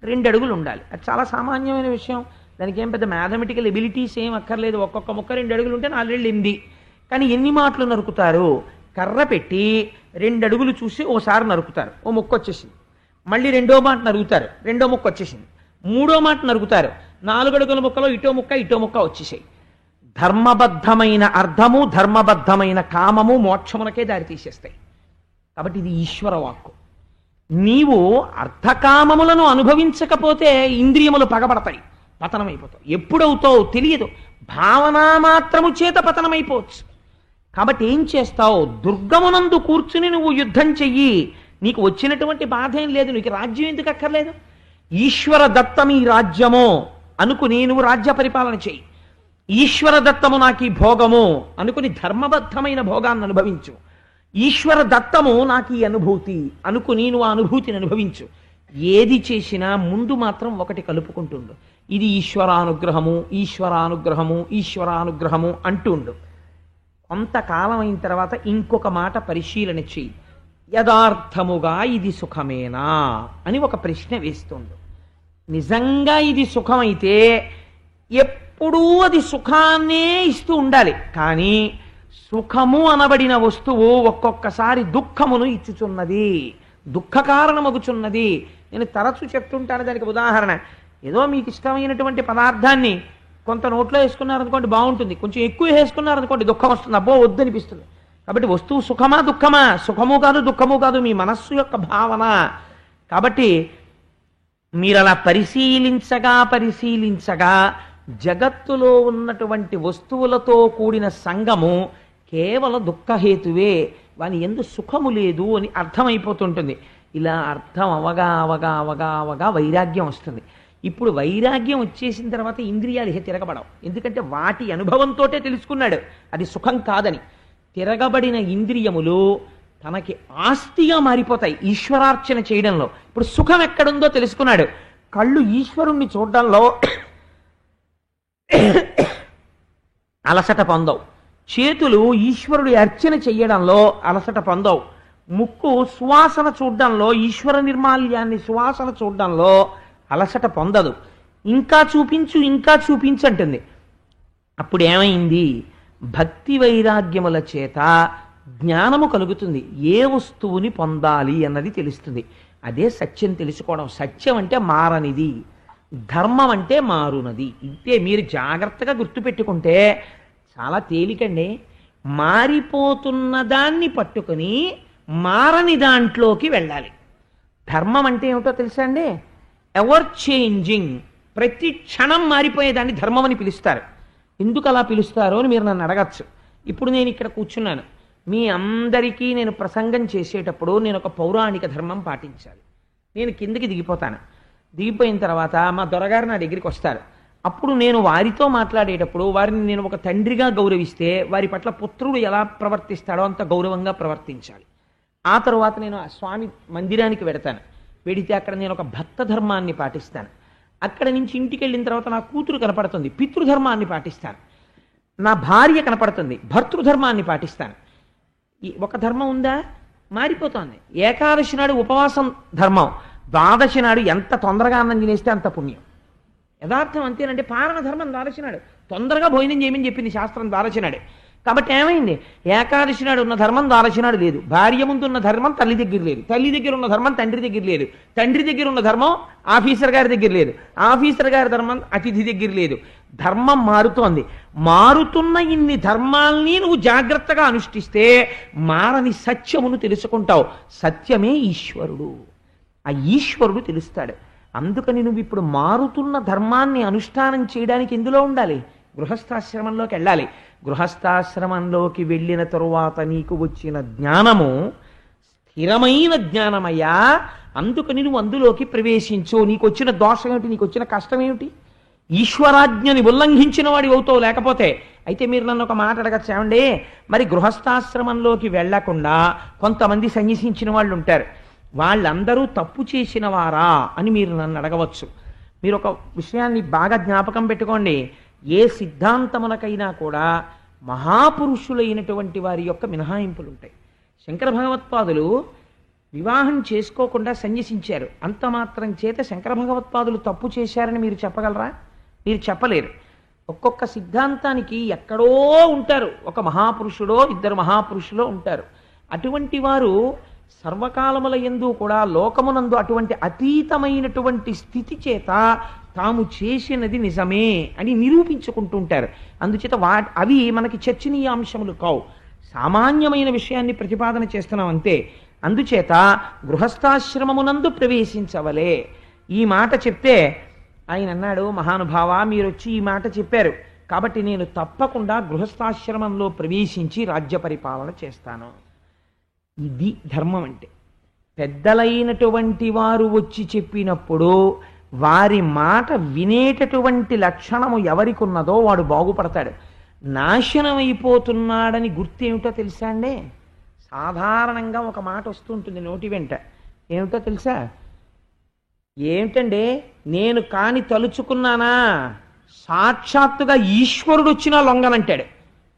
2 అడుగులు ఉండాలి. అది చాలా సామాన్యమైన విషయం. దానికి ఏం పెద్ద మ్యాథమెటికల్ ఎబిలిటీస్ ఏం అక్కర్లేదు. ఒక్కొక్క ముక్క 2 అడుగులు ఉంటే 4 8. కానీ ఎన్ని మాటలు నరుకుతారు? కర్ర పెట్టి 2 అడుగులు చూసి ఓసారి నరుకుతారు, ఓ ముక్క వచ్చేసింది. మళ్ళీ 2వ మాట నరుగుతారు, 2వ ముక్క వచ్చేసింది. 3వ మాట నరుగుతారు, 4 అడుగుల ముక్కలో ఇటో ముక్క వచ్చేసాయి. ధర్మబద్ధమైన అర్థము, ధర్మబద్ధమైన కామము మోక్షమునకే దారి తీసేస్తాయి. కాబట్టి ఇది ఈశ్వర వాక్కు. నీవు అర్థకామములను అనుభవించకపోతే ఇంద్రియములు పగబడతాయి, పతనమైపోతావు. ఎప్పుడవుతావు తెలియదు. భావనా మాత్రము చేత పతనమైపోవచ్చు. కాబట్టి ఏం చేస్తావు? దుర్గమునందు కూర్చుని నువ్వు యుద్ధం చెయ్యి. నీకు వచ్చినటువంటి బాధ ఏం లేదు, నీకు రాజ్యం ఎందుకు అక్కర్లేదు. ఈశ్వర దత్తమి రాజ్యము అనుకుని నువ్వు రాజ్య పరిపాలన చెయ్యి. ఈశ్వర దత్తము నాకు ఈ భోగము అనుకుని ధర్మబద్ధమైన భోగాన్ని అనుభవించు. ఈశ్వర దత్తము నాకు ఈ అనుభూతి అనుకుని నువ్వు ఆ అనుభూతిని అనుభవించు. ఏది చేసినా ముందు మాత్రం ఒకటి కలుపుకుంటుండు, ఇది ఈశ్వరానుగ్రహము, ఈశ్వరానుగ్రహము, ఈశ్వరానుగ్రహము అంటుండు. కొంతకాలం అయిన తర్వాత ఇంకొక మాట పరిశీలన చెయ్యి. యథార్థముగా ఇది సుఖమేనా అని ఒక ప్రశ్న వేస్తుండు. నిజంగా ఇది సుఖమైతే ఎప్పుడూ అది సుఖాన్నే ఇస్తూ ఉండాలి. కానీ సుఖము అనబడిన వస్తువు ఒక్కొక్కసారి దుఃఖమును ఇచ్చుచున్నది, దుఃఖ కారణమగుచున్నది. నేను తరచు చెప్తుంటాను దానికి ఉదాహరణ. ఏదో మీకు ఇష్టమైనటువంటి పదార్థాన్ని కొంత నోట్లో వేసుకున్నారనుకోండి బాగుంటుంది, కొంచెం ఎక్కువ వేసుకున్నారనుకోండి దుఃఖం వస్తుంది, అబ్బో వద్దనిపిస్తుంది. కాబట్టి వస్తువు సుఖమా దుఃఖమా? సుఖము కాదు దుఃఖము కాదు, మీ మనస్సు యొక్క భావన. కాబట్టి మీరు అలా పరిశీలించగా జగత్తులో ఉన్నటువంటి వస్తువులతో కూడిన సంగము కేవలం దుఃఖహేతువే, వాని ఎందు సుఖము లేదు అని అర్థమైపోతుంటుంది. ఇలా అర్థం అవగా వైరాగ్యం వస్తుంది. ఇప్పుడు వైరాగ్యం వచ్చేసిన తర్వాత ఇంద్రియాలు తిరగబడవు. ఎందుకంటే వాటి అనుభవంతో తెలుసుకున్నాడు అది సుఖం కాదని. తిరగబడిన ఇంద్రియములు తనకి ఆస్తిగా మారిపోతాయి ఈశ్వరార్చన చేయడంలో. ఇప్పుడు సుఖం ఎక్కడుందో తెలుసుకున్నాడు. కళ్ళు ఈశ్వరుణ్ణి చూడడంలో అలసట పొందవు, చేతులు ఈశ్వరుడి అర్చన చెయ్యడంలో అలసట పొందవు, ముక్కు సువాసన చూడడంలో, ఈశ్వర నిర్మాల్యాన్ని సువాసన చూడడంలో అలసట పొందదు. ఇంకా చూపించు అంటుంది. అప్పుడు ఏమైంది? భక్తి వైరాగ్యముల చేత జ్ఞానము కలుగుతుంది. ఏ వస్తువుని పొందాలి అన్నది తెలుస్తుంది. అదే సత్యం తెలుసుకోవడం. సత్యం అంటే మారనిది, ధర్మం అంటే మారునది. ఇంతే. మీరు జాగ్రత్తగా గుర్తుపెట్టుకుంటే చాలా తేలికండి. మారిపోతున్న దాన్ని పట్టుకుని మారని దాంట్లోకి వెళ్ళాలి. ధర్మం అంటే ఏమిటో తెలుసా అండి? ఎవర్ చేంజింగ్, ప్రతి క్షణం మారిపోయేదాన్ని ధర్మం అని పిలుస్తారు. ఎందుకు అలా పిలుస్తారో అని మీరు నన్ను అడగచ్చు. ఇప్పుడు నేను ఇక్కడ కూర్చున్నాను, మీ అందరికీ నేను ప్రసంగం చేసేటప్పుడు నేను ఒక పౌరాణిక ధర్మం పాటించాలి. నేను కిందకి దిగిపోతాను. దిగిపోయిన తర్వాత మా దొరగారు నా దగ్గరికి వస్తారు. అప్పుడు నేను వారితో మాట్లాడేటప్పుడు వారిని నేను ఒక తండ్రిగా గౌరవిస్తే వారి పట్ల పుత్రుడు ఎలా ప్రవర్తిస్తాడో అంత గౌరవంగా ప్రవర్తించాలి. ఆ తర్వాత నేను ఆ స్వామి మందిరానికి వెడతాను. వెడితే అక్కడ నేను ఒక భక్త ధర్మాన్ని పాటిస్తాను. అక్కడ నుంచి ఇంటికి వెళ్ళిన తర్వాత నా కూతురు కనపడుతుంది, పితృధర్మాన్ని పాటిస్తాను. నా భార్య కనపడుతుంది, భర్తృధర్మాన్ని పాటిస్తాను. ఈ ఒక ధర్మం ఉందా? మారిపోతుంది. ఏకాదశి నాడు ఉపవాసం ధర్మం, ద్వాదశి నాడు ఎంత తొందరగా అన్నం తినేస్తే అంత పుణ్యం. యథార్థం అంతేనంటే పారణ ధర్మం ద్వాదశి నాడు, తొందరగా భోజనం చేయమని చెప్పింది శాస్త్రం ద్వాదశి నాడు. కాబట్టి ఏమైంది? ఏకాదశి నాడు ఉన్న ధర్మం ద్వాదశి నాడు లేదు. భార్య ముందు ఉన్న ధర్మం తల్లి దగ్గర లేదు, తల్లి దగ్గర ఉన్న ధర్మం తండ్రి దగ్గర లేదు, తండ్రి దగ్గర ఉన్న ధర్మం ఆఫీసర్ గారి దగ్గర లేదు, ఆఫీసర్ గారి ధర్మం అతిథి దగ్గర లేదు. ధర్మం మారుతోంది. మారుతున్న ఇన్ని ధర్మాల్ని నువ్వు జాగ్రత్తగా అనుష్ఠిస్తే మారని సత్యమును తెలుసుకుంటావు. సత్యమే ఈశ్వరుడు. ఆ ఈశ్వరుడు తెలుస్తాడు. అందుకని నువ్వు ఇప్పుడు మారుతున్న ధర్మాన్ని అనుష్ఠానం చేయడానికి ఎందులో ఉండాలి? గృహస్థాశ్రమంలోకి వెళ్ళాలి. గృహస్థాశ్రమంలోకి వెళ్ళిన తరువాత నీకు వచ్చిన జ్ఞానము స్థిరమైన జ్ఞానమయ్యా. అందుకని నువ్వు అందులోకి ప్రవేశించు. నీకు వచ్చిన దోషం ఏమిటి? నీకు వచ్చిన కష్టం ఏమిటి? ఈశ్వరాజ్ఞని ఉల్లంఘించిన వాడి అవుతావు. లేకపోతే అయితే మీరు నన్ను ఒక మాట అడగచ్చు, ఏమండి మరి గృహస్థాశ్రమంలోకి వెళ్లకుండా కొంతమంది సన్యసించిన వాళ్ళు ఉంటారు, వాళ్ళందరూ తప్పు చేసిన వారా అని మీరు నన్ను అడగవచ్చు. మీరు ఒక విషయాన్ని బాగా జ్ఞాపకం పెట్టుకోండి. ఏ సిద్ధాంతమునకైనా కూడా మహాపురుషులైనటువంటి వారి యొక్క మినహాయింపులు ఉంటాయి. శంకర భగవత్పాదులు వివాహం చేసుకోకుండా సన్యసించారు. అంత మాత్రం చేత శంకర భగవత్పాదులు తప్పు చేశారని మీరు చెప్పగలరా? మీరు చెప్పలేరు. ఒక్కొక్క సిద్ధాంతానికి ఎక్కడో ఉంటారు, ఒక మహాపురుషుడో ఇద్దరు మహాపురుషులో ఉంటారు. అటువంటి వారు సర్వకాలముల యందు కూడా లోకమునందు అటువంటి అతీతమైనటువంటి స్థితి చేత తాము చేసినది నిజమే అని నిరూపించుకుంటూ ఉంటారు. అందుచేత అవి మనకి చర్చనీయాంశములు కావు, సామాన్యమైన విషయాన్ని ప్రతిపాదన చేస్తున్నాం అంతే. అందుచేత గృహస్థాశ్రమమునందు ప్రవేశించవలే. ఈ మాట చెప్తే ఆయన అన్నాడు, మహానుభావ మీరు వచ్చి ఈ మాట చెప్పారు కాబట్టి నేను తప్పకుండా గృహస్థాశ్రమంలో ప్రవేశించి రాజ్య పరిపాలన చేస్తాను. ఇది ధర్మం అంటే. పెద్దలైనటువంటి వారు వచ్చి చెప్పినప్పుడు వారి మాట వినేటటువంటి లక్షణము ఎవరికి ఉన్నదో వాడు బాగుపడతాడు. నాశనం అయిపోతున్నాడని గుర్తేమిటో తెలుసా అండి? సాధారణంగా ఒక మాట వస్తుంటుంది నోటి వెంట, ఏమిటో తెలుసా? ఏమిటండి, నేను కాని తలుచుకున్నానా సాక్షాత్తుగా ఈశ్వరుడు వచ్చినా లొంగనంటాడు.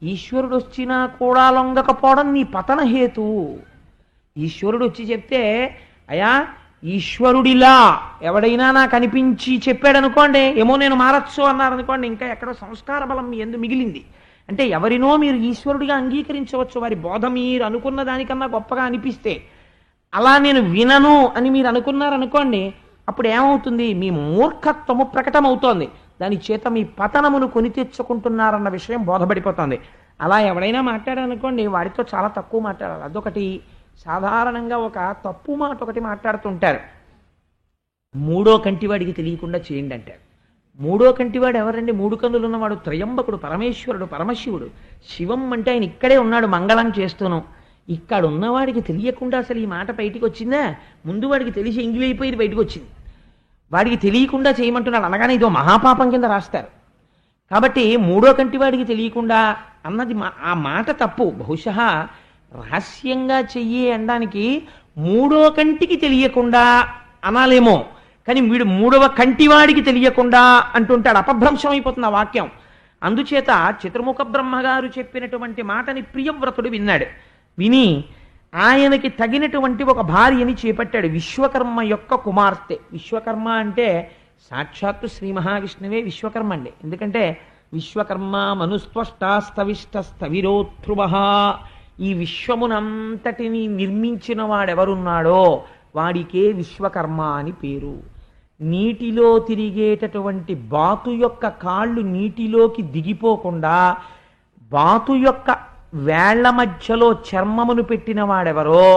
ఈశ్వరుడు వచ్చినా కూడా లొంగకపోవడం నీ పతన హేతు. ఈశ్వరుడు వచ్చి చెప్తే అయా ఈశ్వరుడిలా ఎవడైనా నాకు అనిపించి చెప్పాడు అనుకోండి, ఏమో నేను మారచ్చు అన్నారనుకోండి, ఇంకా ఎక్కడో సంస్కార బలం మీ ఎందు మిగిలింది. అంటే ఎవరినో మీరు ఈశ్వరుడిగా అంగీకరించవచ్చు, వారి బోధ మీరు అనుకున్న దానికన్నా గొప్పగా అనిపిస్తే. అలా నేను వినను అని మీరు అనుకున్నారనుకోండి, అప్పుడు ఏమవుతుంది? మీ మూర్ఖత్వము ప్రకటమవుతోంది. దాని చేత మీ పతనమును కొని తెచ్చుకుంటున్నారన్న విషయం బోధపడిపోతుంది. అలా ఎవడైనా మాట్లాడారనుకోండి, వాడితో చాలా తక్కువ మాట్లాడాలి. అదొకటి. సాధారణంగా ఒక తప్పు మాట ఒకటి మాట్లాడుతుంటారు, మూడో కంటివాడికి తెలియకుండా చేయండి అంటారు. మూడో కంటివాడు ఎవరండి? మూడు కన్నులు ఉన్నవాడు త్రయంబకుడు, పరమేశ్వరుడు, పరమశివుడు. శివం అంటే ఆయన ఇక్కడే ఉన్నాడు మంగళం చేస్తూను. ఇక్కడ ఉన్నవాడికి తెలియకుండా అసలు ఈ మాట బయటికి వచ్చిందా? ముందు వాడికి తెలిసి ఎంగిలైపోయి బయటకు వచ్చింది. వాడికి తెలియకుండా చేయమంటున్నాడు అనగానే ఇదో మహాపాపం కింద రాస్తారు. కాబట్టి మూడో కంటి వాడికి తెలియకుండా అన్నది ఆ మాట తప్పు. బహుశా రహస్యంగా చెయ్యి అనడానికి మూడో కంటికి తెలియకుండా అనాలేమో, కానీ వీడు మూడవ కంటివాడికి తెలియకుండా అంటుంటాడు. అపభ్రంశం అయిపోతుంది ఆ వాక్యం. అందుచేత చతుర్ముఖ బ్రహ్మగారు చెప్పినటువంటి మాటని ప్రియవ్రతుడు విన్నాడు. విని ఆయనకి తగినటువంటి ఒక భార్యని చేపట్టాడు, విశ్వకర్మ యొక్క కుమార్తె. విశ్వకర్మ అంటే సాక్షాత్తు శ్రీ మహావిష్ణువే విశ్వకర్మ అండి. ఎందుకంటే విశ్వకర్మ మనుస్త్వష్టస్థవిష్టస్థవిరోధ్రువ, ఈ విశ్వమునంతటిని నిర్మించిన వాడెవరున్నాడో వాడికే విశ్వకర్మ అని పేరు. నీటిలో తిరిగేటటువంటి బాతు యొక్క కాళ్ళు నీటిలోకి దిగిపోకుండా బాతు యొక్క వేళ్ల మధ్యలో చర్మమును పెట్టిన వాడెవరో,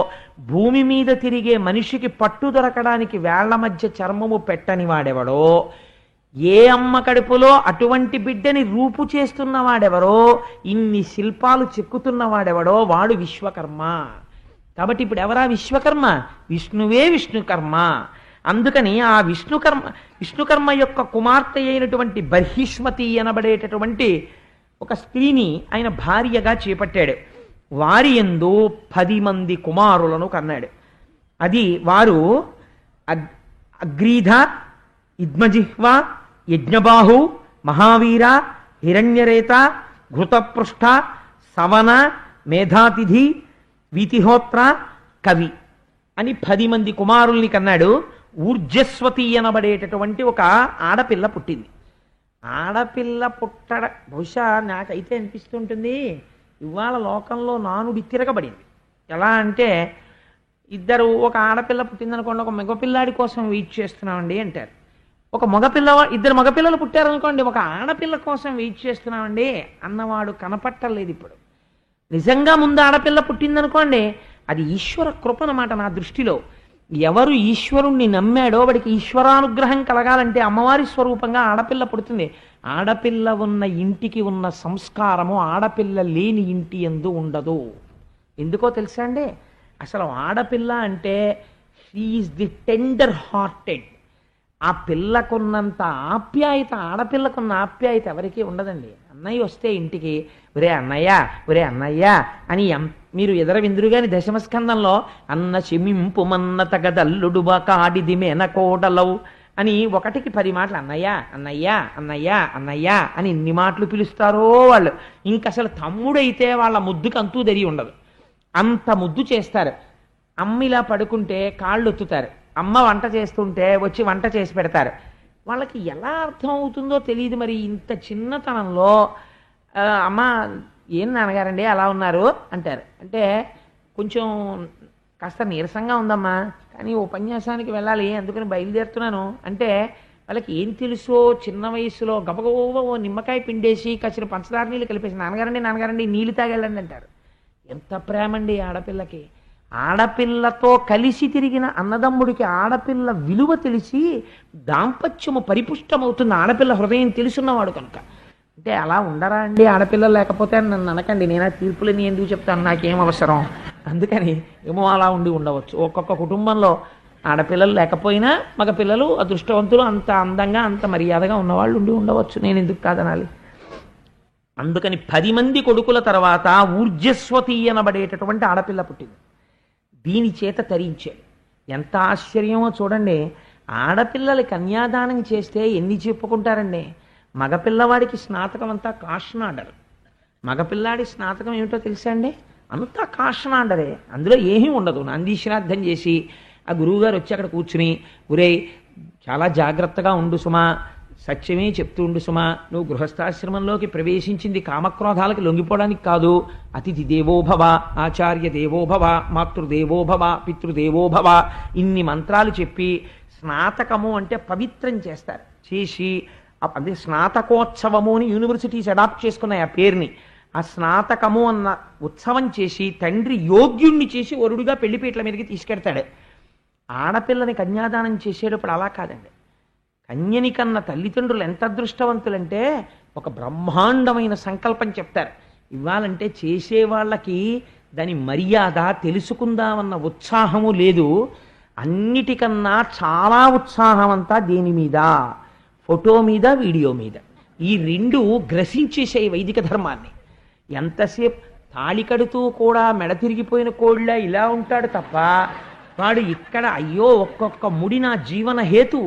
భూమి మీద తిరిగే మనిషికి పట్టు దొరకడానికి వేళ్ల మధ్య చర్మము పెట్టని వాడెవడో, ఏ అమ్మ కడుపులో అటువంటి బిడ్డని రూపు చేస్తున్న వాడెవరో, ఇన్ని శిల్పాలు చెక్కుతున్న వాడెవడో వాడు విశ్వకర్మ. కాబట్టి ఇప్పుడు ఎవరా విశ్వకర్మ? విష్ణువే విష్ణుకర్మ. అందుకని ఆ విష్ణుకర్మ యొక్క కుమార్తె అయినటువంటి బర్హిష్మతి అనబడేటటువంటి ఒక స్త్రీని ఆయన భార్యగా చేపట్టాడు. వారి యందు 10 మంది కుమారులను కన్నాడు. అది వారు అగ్రీధ, ఇద్మజిహ్వ, యజ్ఞబాహు, మహావీర, హిరణ్యరేత, ఘృతపృష్ఠ, సవన, మేధాతిథి, వీతిహోత్ర, కవి అని 10 మంది కుమారుల్ని కన్నాడు. ఊర్జస్వతి అనబడేటటువంటి ఒక ఆడపిల్ల పుట్టింది. ఆడపిల్ల పుట్టడ బహుశా నాకైతే అనిపిస్తుంటుంది, ఇవాళ లోకంలో నానుడి తిరగబడింది. ఎలా అంటే ఇద్దరు, ఒక ఆడపిల్ల పుట్టిందనుకోండి, ఒక మగపిల్లాడి కోసం వెయిట్ చేస్తున్నామండి అంటారు. ఒక ఇద్దరు మగపిల్లలు పుట్టారనుకోండి, ఒక ఆడపిల్ల కోసం వెయిట్ చేస్తున్నామండి అన్నవాడు కనపట్టలేదు ఇప్పుడు. నిజంగా ముందు ఆడపిల్ల పుట్టిందనుకోండి, అది ఈశ్వర కృప అన్నమాట నా దృష్టిలో. ఎవరు ఈశ్వరుణ్ణి నమ్మాడో వాడికి ఈశ్వరానుగ్రహం కలగాలంటే అమ్మవారి స్వరూపంగా ఆడపిల్ల పుడుతుంది. ఆడపిల్ల ఉన్న ఇంటికి ఉన్న సంస్కారము ఆడపిల్ల లేని ఇంటి యందు ఉండదు. ఎందుకో తెలుసా అండి? అసలు ఆడపిల్ల అంటే షీఈస్ ది టెండర్ హార్టెడ్. ఆ పిల్లకున్నంత ఆప్యాయత, ఆడపిల్లకున్న ఆప్యాయత ఎవరికీ ఉండదండి. అన్నయ్య వస్తే ఇంటికి ఒరే అన్నయ్య, ఒరే అన్నయ్య అని మీరు ఎదరవిందురుగాని దశమస్కందంలో అన్న చెమింపు మన్న తగదల్లుడుబా కాడిది మేనకోడలవు అని 1కి 10 మాటలు అన్నయ్య అన్నయ్య అన్నయ్య అన్నయ్య అని ఎన్ని మాటలు పిలుస్తారో వాళ్ళు. ఇంకసలు తమ్ముడైతే వాళ్ళ ముద్దుకు అంతూ తెరి ఉండదు, అంత ముద్దు చేస్తారు. అమ్మ ఇలా పడుకుంటే కాళ్ళు ఒత్తుతారు, అమ్మ వంట చేస్తుంటే వచ్చి వంట చేసి పెడతారు. వాళ్ళకి ఎలా అర్థం అవుతుందో తెలియదు. మరి ఇంత చిన్నతనంలో అమ్మ ఏం నాన్నగారండి అలా ఉన్నారు అంటారు. అంటే కొంచెం కాస్త నీరసంగా ఉందమ్మా, కానీ ఉపన్యాసానికి వెళ్ళాలి అందుకని బయలుదేరుతున్నాను అంటే వాళ్ళకి ఏం తెలుసో చిన్న వయసులో గబగబ ఓ నిమ్మకాయ పిండేసి కసిన పంచదార నీళ్ళు కలిపేసి నాన్నగారండి నీళ్ళు తాగెళ్ళండి అంటారు. ఎంత ప్రేమండి ఆడపిల్లకి. ఆడపిల్లతో కలిసి తిరిగిన అన్నదమ్ముడికి ఆడపిల్ల విలువ తెలిసి దాంపత్యము పరిపుష్టమవుతుంది ఆడపిల్ల హృదయం తెలుసున్నవాడు కనుక. అంటే అలా ఉండరా అండి ఆడపిల్లలు? లేకపోతే నన్ను అనకండి, నేను ఆ తీర్పులని ఎందుకు చెప్తాను, నాకేం అవసరం. అందుకని ఏమో అలా ఉండవచ్చు. ఒక్కొక్క కుటుంబంలో ఆడపిల్లలు లేకపోయినా మగపిల్లలు అదృష్టవంతులు, అంత అందంగా అంత మర్యాదగా ఉన్నవాళ్ళు ఉండవచ్చు. నేను ఎందుకు కాదనాలి? అందుకని 10 మంది కొడుకుల తర్వాత ఊర్జస్వతి అనబడేటటువంటి ఆడపిల్ల పుట్టింది. దీని చేత తరించాడు. ఎంత ఆశ్చర్యమో చూడండి. ఆడపిల్లలు కన్యాదానం చేస్తే ఎన్ని చెప్పుకుంటారండి. మగపిల్లవాడికి స్నాతకం అంతా కాషనాడరు. మగపిల్లాడి స్నాతకం ఏమిటో తెలుసా అండి? అంతా కాషనాడరే, అందులో ఏమీ ఉండదు. నందీశ్రాద్ధం చేసి ఆ గురువుగారు వచ్చి అక్కడ కూర్చుని ఒరేయ్ చాలా జాగ్రత్తగా ఉండు సుమా, సత్యమే చెప్తూ ఉండు సుమా, నువ్వు గృహస్థాశ్రమంలోకి ప్రవేశించింది కామక్రోధాలకు లొంగిపోవడానికి కాదు. అతిథి దేవోభవ, ఆచార్య దేవోభవ, మాతృదేవోభవ, పితృదేవోభవ ఇన్ని మంత్రాలు చెప్పి స్నాతకము అంటే పవిత్రం చేస్తారు. చేసి అదే స్నాతకోత్సవము అని యూనివర్సిటీస్ అడాప్ట్ చేసుకున్నాయి ఆ పేరుని. ఆ స్నాతకము అన్న ఉత్సవం చేసి తండ్రి యోగ్యుణ్ణి చేసి వరుడుగా పెళ్లిపీటల మీదకి తీసుకెడతాడు. ఆడపిల్లని కన్యాదానం చేసేటప్పుడు అలా కాదండి. కన్యని కన్న తల్లిదండ్రులు ఎంత అదృష్టవంతులంటే ఒక బ్రహ్మాండమైన సంకల్పం చెప్తారు. ఇవ్వాలంటే చేసేవాళ్ళకి దాని మర్యాద తెలుసుకుందామన్న ఉత్సాహము లేదు. అన్నిటికన్నా చాలా ఉత్సాహం అంతా దేని మీద? ఫోటో మీద, వీడియో మీద. ఈ 2 గ్రసించేసే వైదిక ధర్మాన్ని. ఎంతసేపు తాళి కడుతూ కూడా మెడ తిరిగిపోయిన కోళ్ళ ఇలా ఉంటాడు తప్ప వాడు ఇక్కడ అయ్యో ఒక్కొక్క ముడి నా జీవన హేతు,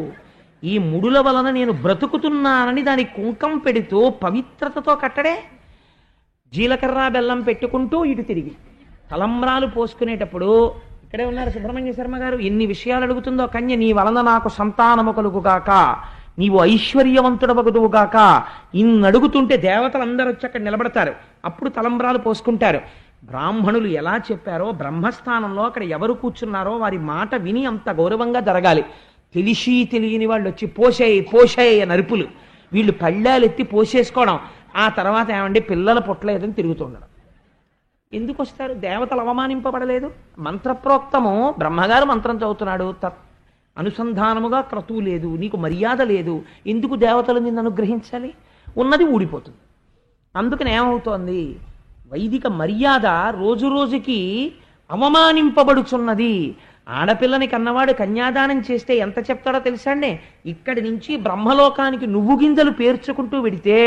ఈ ముడుల వలన నేను బ్రతుకుతున్నానని దాని కుంకం పెడుతూ పవిత్రతతో కట్టడే. జీలకర్ర బెల్లం పెట్టుకుంటూ ఇటు తిరిగి తలంబ్రాలు పోసుకునేటప్పుడు ఇక్కడే ఉన్నారు సుబ్రహ్మణ్య శర్మ గారు, ఎన్ని విషయాలు అడుగుతుందో కన్య. నీ వలన నాకు సంతానము కలుగుగాక, నీవు ఐశ్వర్యవంతుడవగుదువుగాక, ఇన్ని అడుగుతుంటే దేవతలందరూ వచ్చి అక్కడ నిలబడతారు. అప్పుడు తలంబ్రాలు పోసుకుంటారు. బ్రాహ్మణులు ఎలా చెప్పారో బ్రహ్మస్థానంలో అక్కడ ఎవరు కూర్చున్నారో వారి మాట విని అంత గౌరవంగా జరగాలి. తెలిసి తెలియని వాళ్ళు వచ్చి పోసేయ నరుపులు, వీళ్ళు పళ్ళాలు ఎత్తి పోసేసుకోవడం. ఆ తర్వాత ఏమంటే పిల్లల పుట్టలేదని తిరుగుతుండడం. ఎందుకు వస్తారు? దేవతలు అవమానింపబడలేదు. మంత్రప్రోక్తము బ్రహ్మగారు మంత్రం చదువుతున్నాడు, అనుసంధానముగా క్రతువు లేదు, నీకు మర్యాద లేదు, ఎందుకు దేవతలు నిన్ను అనుగ్రహించాలి? ఉన్నది ఊడిపోతుంది. అందుకని ఏమవుతోంది? వైదిక మర్యాద రోజు రోజుకి అవమానింపబడుచున్నది. ఆడపిల్లని కన్నవాడు కన్యాదానం చేస్తే ఎంత చెప్తాడో తెలుసా అండి? ఇక్కడి నుంచి బ్రహ్మలోకానికి నువ్వు గింజలు పేర్చుకుంటూ పెడితే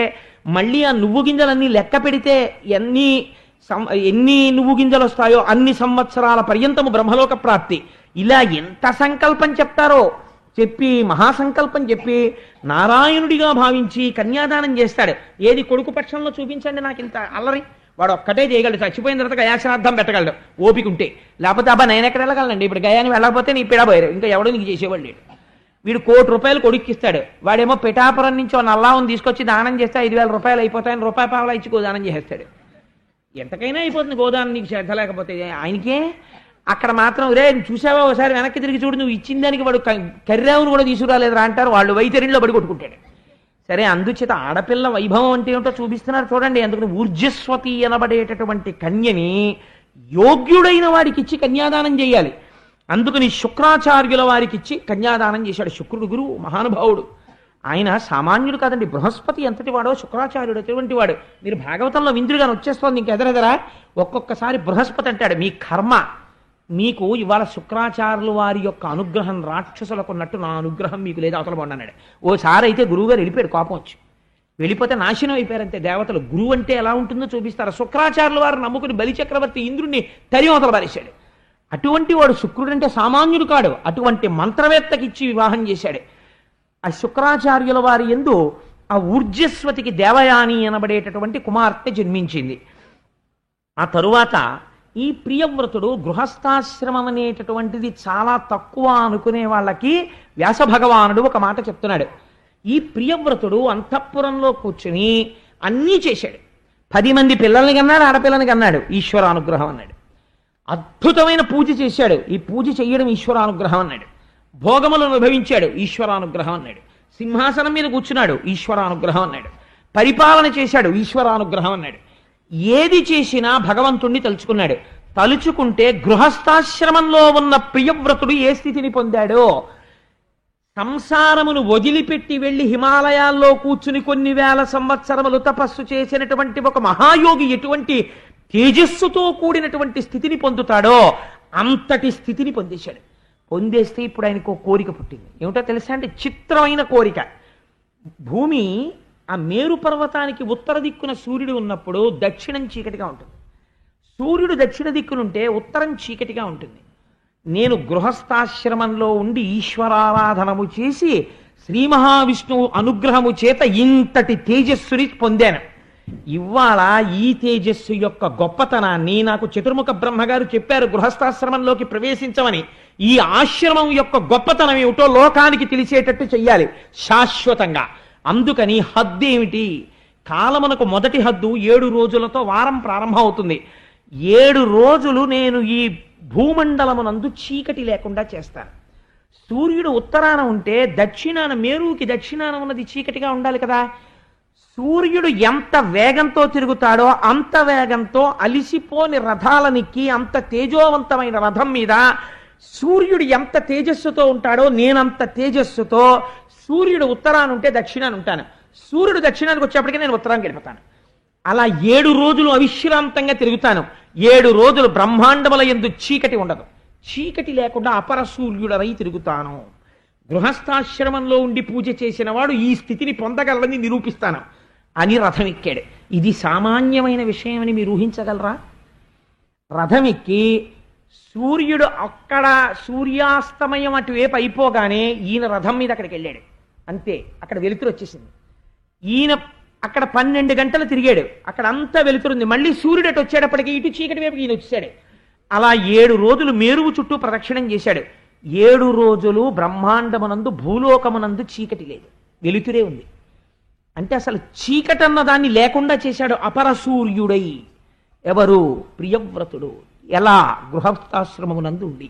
మళ్ళీ ఆ నువ్వు గింజలన్నీ లెక్క పెడితే ఎన్ని నువ్వు గింజలు వస్తాయో అన్ని సంవత్సరాల పర్యంతము బ్రహ్మలోక ప్రాప్తి. ఇలా ఎంత సంకల్పం చెప్తారో చెప్పి మహాసంకల్పం చెప్పి నారాయణుడిగా భావించి కన్యాదానం చేస్తాడు. ఏది కొడుకు పక్షంలో చూపించండి నాకు ఇంత అల్లరి. వాడు ఒక్కటే చేయగలడు. చచ్చిపోయిన తర్వాత గయాశ్రాద్ధం పెట్టగలడు ఓపిక ఉంటే. లేకపోతే అబ్బా నేను ఎక్కడ వెళ్ళగలండి, ఇప్పుడు గయాన్ని వెళ్ళకపోతే నీ పిడబోయారు, ఇంకా ఎవడో నీకు చేసేవాళ్ళు లేడు. వీడు ₹1,00,000 కొడుక్కిస్తాడు, వాడేమో పిఠాపురం నుంచి నల్లావుని తీసుకొచ్చి దానం చేస్తే ₹5,000 అయిపోతాయని ₹1 ఇచ్చి గోదానం చేసేస్తాడు. ఎంతకైనా అయిపోతుంది గోదానం నీకు శ్రద్ధ లేకపోతే. ఆయనకే అక్కడ మాత్రం రే చూసావా ఒకసారి వెనక్కి తిరిగి చూడు, నువ్వు ఇచ్చిన దానికి వాడు కర్రావును కూడా తీసుకురాలేదురా అంటారు. వాళ్ళు వైతరిలో పడి కొట్టుకుంటాడు. సరే, అందుచేత ఆడపిల్ల వైభవం అంటే ఏమిటో చూపిస్తున్నారు చూడండి. అందుకని ఊర్జస్వతి అనబడేటటువంటి కన్యని యోగ్యుడైన వాడికి ఇచ్చి కన్యాదానం చేయాలి. అందుకని శుక్రాచార్యుల వారికి ఇచ్చి కన్యాదానం చేశాడు. శుక్రుడు గురువు, మహానుభావుడు. ఆయన సామాన్యుడు కాదండి. బృహస్పతి ఎంతటి వాడో శుక్రాచార్యుడు ఎటువంటి వాడు. మీరు భాగవతంలో విందులుగాని వచ్చేస్తోంది ఇంకెదరెదరా. ఒక్కొక్కసారి బృహస్పతి అంటాడు, మీ కర్మ, మీకు ఇవాళ శుక్రాచార్యుల వారి యొక్క అనుగ్రహం రాక్షసులకు ఉన్నట్టు నా అనుగ్రహం మీకు లేదు, అవతల బాగుండి అన్నాడు. ఓసారి అయితే గురువుగారు వెళ్ళిపోయాడు, కోపం వచ్చి. వెళ్ళిపోతే నాశనం అయిపోయారంతే దేవతలు. గురువు అంటే ఎలా ఉంటుందో చూపిస్తారు. శుక్రాచార్యుల వారు నమ్ముకుని బలిచక్రవర్తి ఇంద్రుణ్ణి తరి అవతల పారేశాడు. అటువంటి వాడు శుక్రుడు అంటే సామాన్యుడు కాడు. అటువంటి మంత్రవేత్తకిచ్చి వివాహం చేశాడు. ఆ శుక్రాచార్యుల వారి యందు ఆ ఊర్జస్వతికి దేవయాని అనబడేటటువంటి కుమార్తె జన్మించింది. ఆ తరువాత ఈ ప్రియవ్రతుడు గృహస్థాశ్రమం అనేటటువంటిది చాలా తక్కువ అనుకునే వాళ్ళకి వ్యాస భగవానుడు ఒక మాట చెప్తున్నాడు. ఈ ప్రియవ్రతుడు అంతఃపురంలో కూర్చుని అన్నీ చేశాడు. 10 మంది పిల్లల్ని కన్నాడు, ఆడపిల్లని కన్నాడు. ఈశ్వరానుగ్రహం అన్నాడు. అద్భుతమైన పూజ చేశాడు. ఈ పూజ చెయ్యడం ఈశ్వరానుగ్రహం అన్నాడు. భోగములను అనుభవించాడు, ఈశ్వరానుగ్రహం అన్నాడు. సింహాసనం మీద కూర్చున్నాడు, ఈశ్వరానుగ్రహం అన్నాడు. పరిపాలన చేశాడు, ఈశ్వరానుగ్రహం అన్నాడు. ఏది చేసినా భగవంతుణ్ణి తలుచుకున్నాడు. తలుచుకుంటే గృహస్థాశ్రమంలో ఉన్న ప్రియవ్రతుడు ఏ స్థితిని పొందాడో, సంసారమును వదిలిపెట్టి వెళ్లి హిమాలయాల్లో కూర్చుని కొన్ని వేల సంవత్సరములు తపస్సు చేసినటువంటి ఒక మహాయోగి ఎటువంటి తేజస్సుతో కూడినటువంటి స్థితిని పొందుతాడో అంతటి స్థితిని పొందేశాడు. పొందేస్తే ఇప్పుడు ఆయనకు కోరిక పుట్టింది. ఏమిటో తెలుసా అండి? చిత్రమైన కోరిక. భూమి ఆ మేరు పర్వతానికి ఉత్తర దిక్కున సూర్యుడు ఉన్నప్పుడు దక్షిణం చీకటిగా ఉంటుంది. సూర్యుడు దక్షిణ దిక్కునుంటే ఉత్తరం చీకటిగా ఉంటుంది. నేను గృహస్థాశ్రమంలో ఉండి ఈశ్వరారాధనము చేసి శ్రీ మహావిష్ణువు అనుగ్రహము చేత ఇంతటి తేజస్సుని పొందాను. ఇవాళ ఈ తేజస్సు యొక్క గొప్పతనాన్ని నాకు చతుర్ముఖ బ్రహ్మగారు చెప్పారు గృహస్థాశ్రమంలోకి ప్రవేశించమని. ఈ ఆశ్రమం యొక్క గొప్పతనం ఏమిటో లోకానికి తెలిసేటట్టు చెయ్యాలి శాశ్వతంగా. అందుకని హద్దు ఏమిటి? కాలమునకు మొదటి హద్దు 7 రోజులతో వారం ప్రారంభం అవుతుంది. 7 రోజులు నేను ఈ భూమండలమునందు చీకటి లేకుండా చేస్తాను. సూర్యుడు ఉత్తరాన ఉంటే దక్షిణాన, మేరుకి దక్షిణాన ఉన్నది చీకటిగా ఉండాలి కదా. సూర్యుడు ఎంత వేగంతో తిరుగుతాడో అంత వేగంతో అలిసిపోని రథాలనికి, అంత తేజోవంతమైన రథం మీద సూర్యుడు ఎంత తేజస్సుతో ఉంటాడో నేనంత తేజస్సుతో, సూర్యుడు ఉత్తరాన ఉంటే దక్షిణాన ఉంటాను. సూర్యుడు దక్షిణానికి వచ్చేప్పటికీ నేను ఉత్తరానికి వెళ్ళిపోతాను. అలా 7 రోజులు అవిశ్రాంతంగా తిరుగుతాను. 7 రోజులు బ్రహ్మాండముల యందు చీకటి ఉండదు. చీకటి లేకుండా అపర సూర్యుడరై తిరుగుతాను. గృహస్థాశ్రమంలో ఉండి పూజ చేసిన వాడు ఈ స్థితిని పొందగలరని నిరూపిస్తాను అని రథం ఎక్కాడు. ఇది సామాన్యమైన విషయం అని మీరు ఊహించగలరా? రథం ఎక్కి సూర్యుడు అక్కడ సూర్యాస్తమయం అటువైపు అయిపోగానే ఈయన రథం మీద అక్కడికి వెళ్ళాడు. అంతే, అక్కడ వెలుతురు వచ్చేసింది. ఈయన అక్కడ 12 గంటలు తిరిగాడు. అక్కడ అంతా వెలుతురుంది. మళ్ళీ సూర్యుడు అటు వచ్చేటప్పటికి ఇటు చీకటి వైపు ఈయన వచ్చాడు. అలా 7 రోజులు మేరువు చుట్టూ ప్రదక్షిణం చేశాడు. 7 రోజులు బ్రహ్మాండమునందు భూలోకమునందు చీకటి లేదు, వెలుతురే ఉంది. అంటే అసలు చీకటన్న దాన్ని లేకుండా చేశాడు అపర సూర్యుడై. ఎవరు? ప్రియవ్రతుడు. ఎలా? గృహస్థాశ్రమమునందు ఉండి.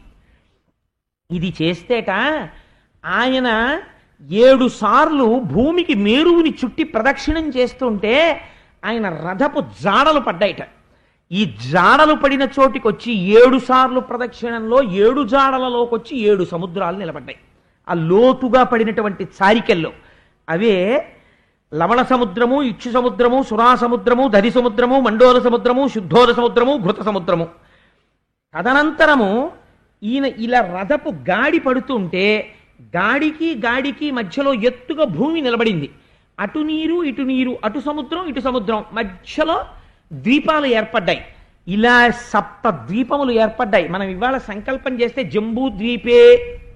ఇది చేస్తేట ఆయన 7 సార్లు భూమికి మేరువుని చుట్టి ప్రదక్షిణం చేస్తుంటే ఆయన రథపు జాడలు పడ్డాయిట. ఈ జాడలు పడిన చోటికి వచ్చి 7 సార్లు ప్రదక్షిణంలో 7 జాడలలోకి వచ్చి 7 సముద్రాలు నిలబడ్డాయి. ఆ లోతుగా పడినటువంటి చారికెల్లో అవే లవణ సముద్రము, ఇక్షు సముద్రము, సురా సముద్రము, దరి సముద్రము, మండోల సముద్రము, శుద్ధోర సముద్రము, ఘృత సముద్రము. తదనంతరము ఈయన ఇలా రథపు గాడి పడుతుంటే గాడికి మధ్యలో ఎత్తుగా భూమి నిలబడింది. అటు నీరు ఇటు నీరు, అటు సముద్రం ఇటు సముద్రం, మధ్యలో ద్వీపాలు ఏర్పడ్డాయి. ఇలా 7 ద్వీపములు ఏర్పడ్డాయి. మనం ఇవాళ సంకల్పం చేస్తే జంబూ ద్వీపే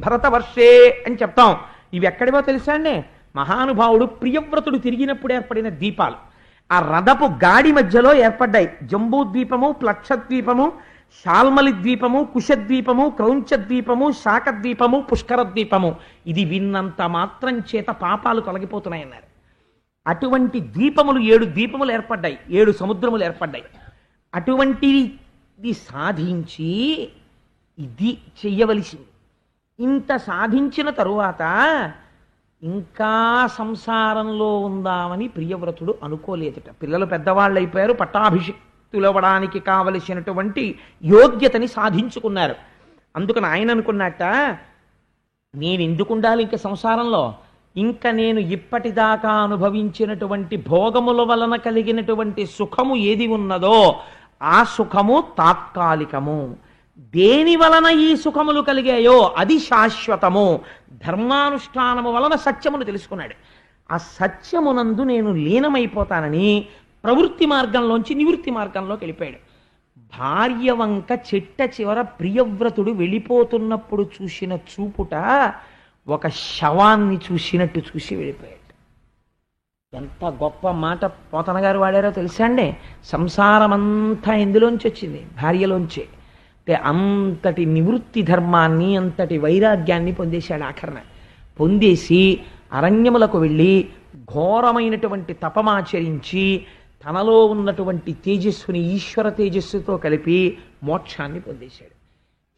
భరతవర్షే అని చెప్తాం. ఇవి ఎక్కడివో తెలుసా అండి? మహానుభావుడు ప్రియవ్రతుడు తిరిగినప్పుడు ఏర్పడిన ద్వీపాలు. ఆ రథపు గాడి మధ్యలో ఏర్పడ్డాయి. జంబూ ద్వీపము, ప్లక్షద్వీపము, శాల్మలి ద్వీపము, కుశద్వీపము, క్రౌంచ ద్వీపము, శాఖద్వీపము, పుష్కర ద్వీపము. ఇది విన్నంత మాత్రం చేత పాపాలు తొలగిపోతున్నాయన్నారు. అటువంటి ద్వీపములు 7 ద్వీపములు ఏర్పడ్డాయి, 7 సముద్రములు ఏర్పడ్డాయి. అటువంటిది సాధించి ఇది చెయ్యవలసింది. ఇంత సాధించిన తరువాత ఇంకా సంసారంలో ఉందామని ప్రియవ్రతుడు అనుకోలేదట. పిల్లలు పెద్దవాళ్ళు అయిపోయారు, పట్టాభిషిక్తులవ్వడానికి కావలసినటువంటి యోగ్యతని సాధించుకున్నారు. అందుకని ఆయన అనుకున్నట్ట, నేను ఎందుకు ఉండాలి ఇంక సంసారంలో, ఇంకా నేను ఇప్పటిదాకా అనుభవించినటువంటి భోగముల వలన కలిగినటువంటి సుఖము ఏది ఉన్నదో ఆ సుఖము తాత్కాలికము, దేని వలన ఈ సుఖములు కలిగాయో అది శాశ్వతము. ధర్మానుష్ఠానము వలన సత్యమును తెలుసుకున్నాడు. ఆ సత్యమునందు నేను లీనమైపోతానని ప్రవృత్తి మార్గంలోంచి నివృత్తి మార్గంలోకి వెళ్ళిపోయాడు. భార్య వంక చిట్ట చివర ప్రియవ్రతుడు వెళ్ళిపోతున్నప్పుడు చూసిన చూపుట ఒక శవాన్ని చూసినట్టు చూసి వెళ్ళిపోయాడు. ఎంత గొప్ప మాట పోతన గారు వాడారో తెలుసా అండి? సంసారమంతా ఎందులోంచి వచ్చింది? భార్యలోంచే. అంటే అంతటి నివృత్తి ధర్మాన్ని, అంతటి వైరాగ్యాన్ని పొందేశాడు. ఆఖరణ పొందేసి అరణ్యములకు వెళ్ళి ఘోరమైనటువంటి తపమాచరించి తనలో ఉన్నటువంటి తేజస్సుని ఈశ్వర తేజస్సుతో కలిపి మోక్షాన్ని పొందేశాడు.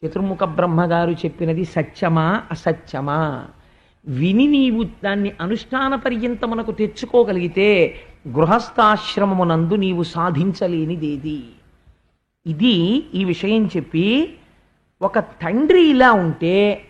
చతుర్ముఖ బ్రహ్మగారు చెప్పినది సత్యమా అసత్యమా విని నీవు దాన్ని అనుష్ఠాన పర్యంతమునకు తెచ్చుకోగలిగితే గృహస్థాశ్రమమునందు నీవు సాధించలేనిదేది. ఇది ఈ విషయం చెప్పి, ఒక తండ్రి ఇలా ఉంటే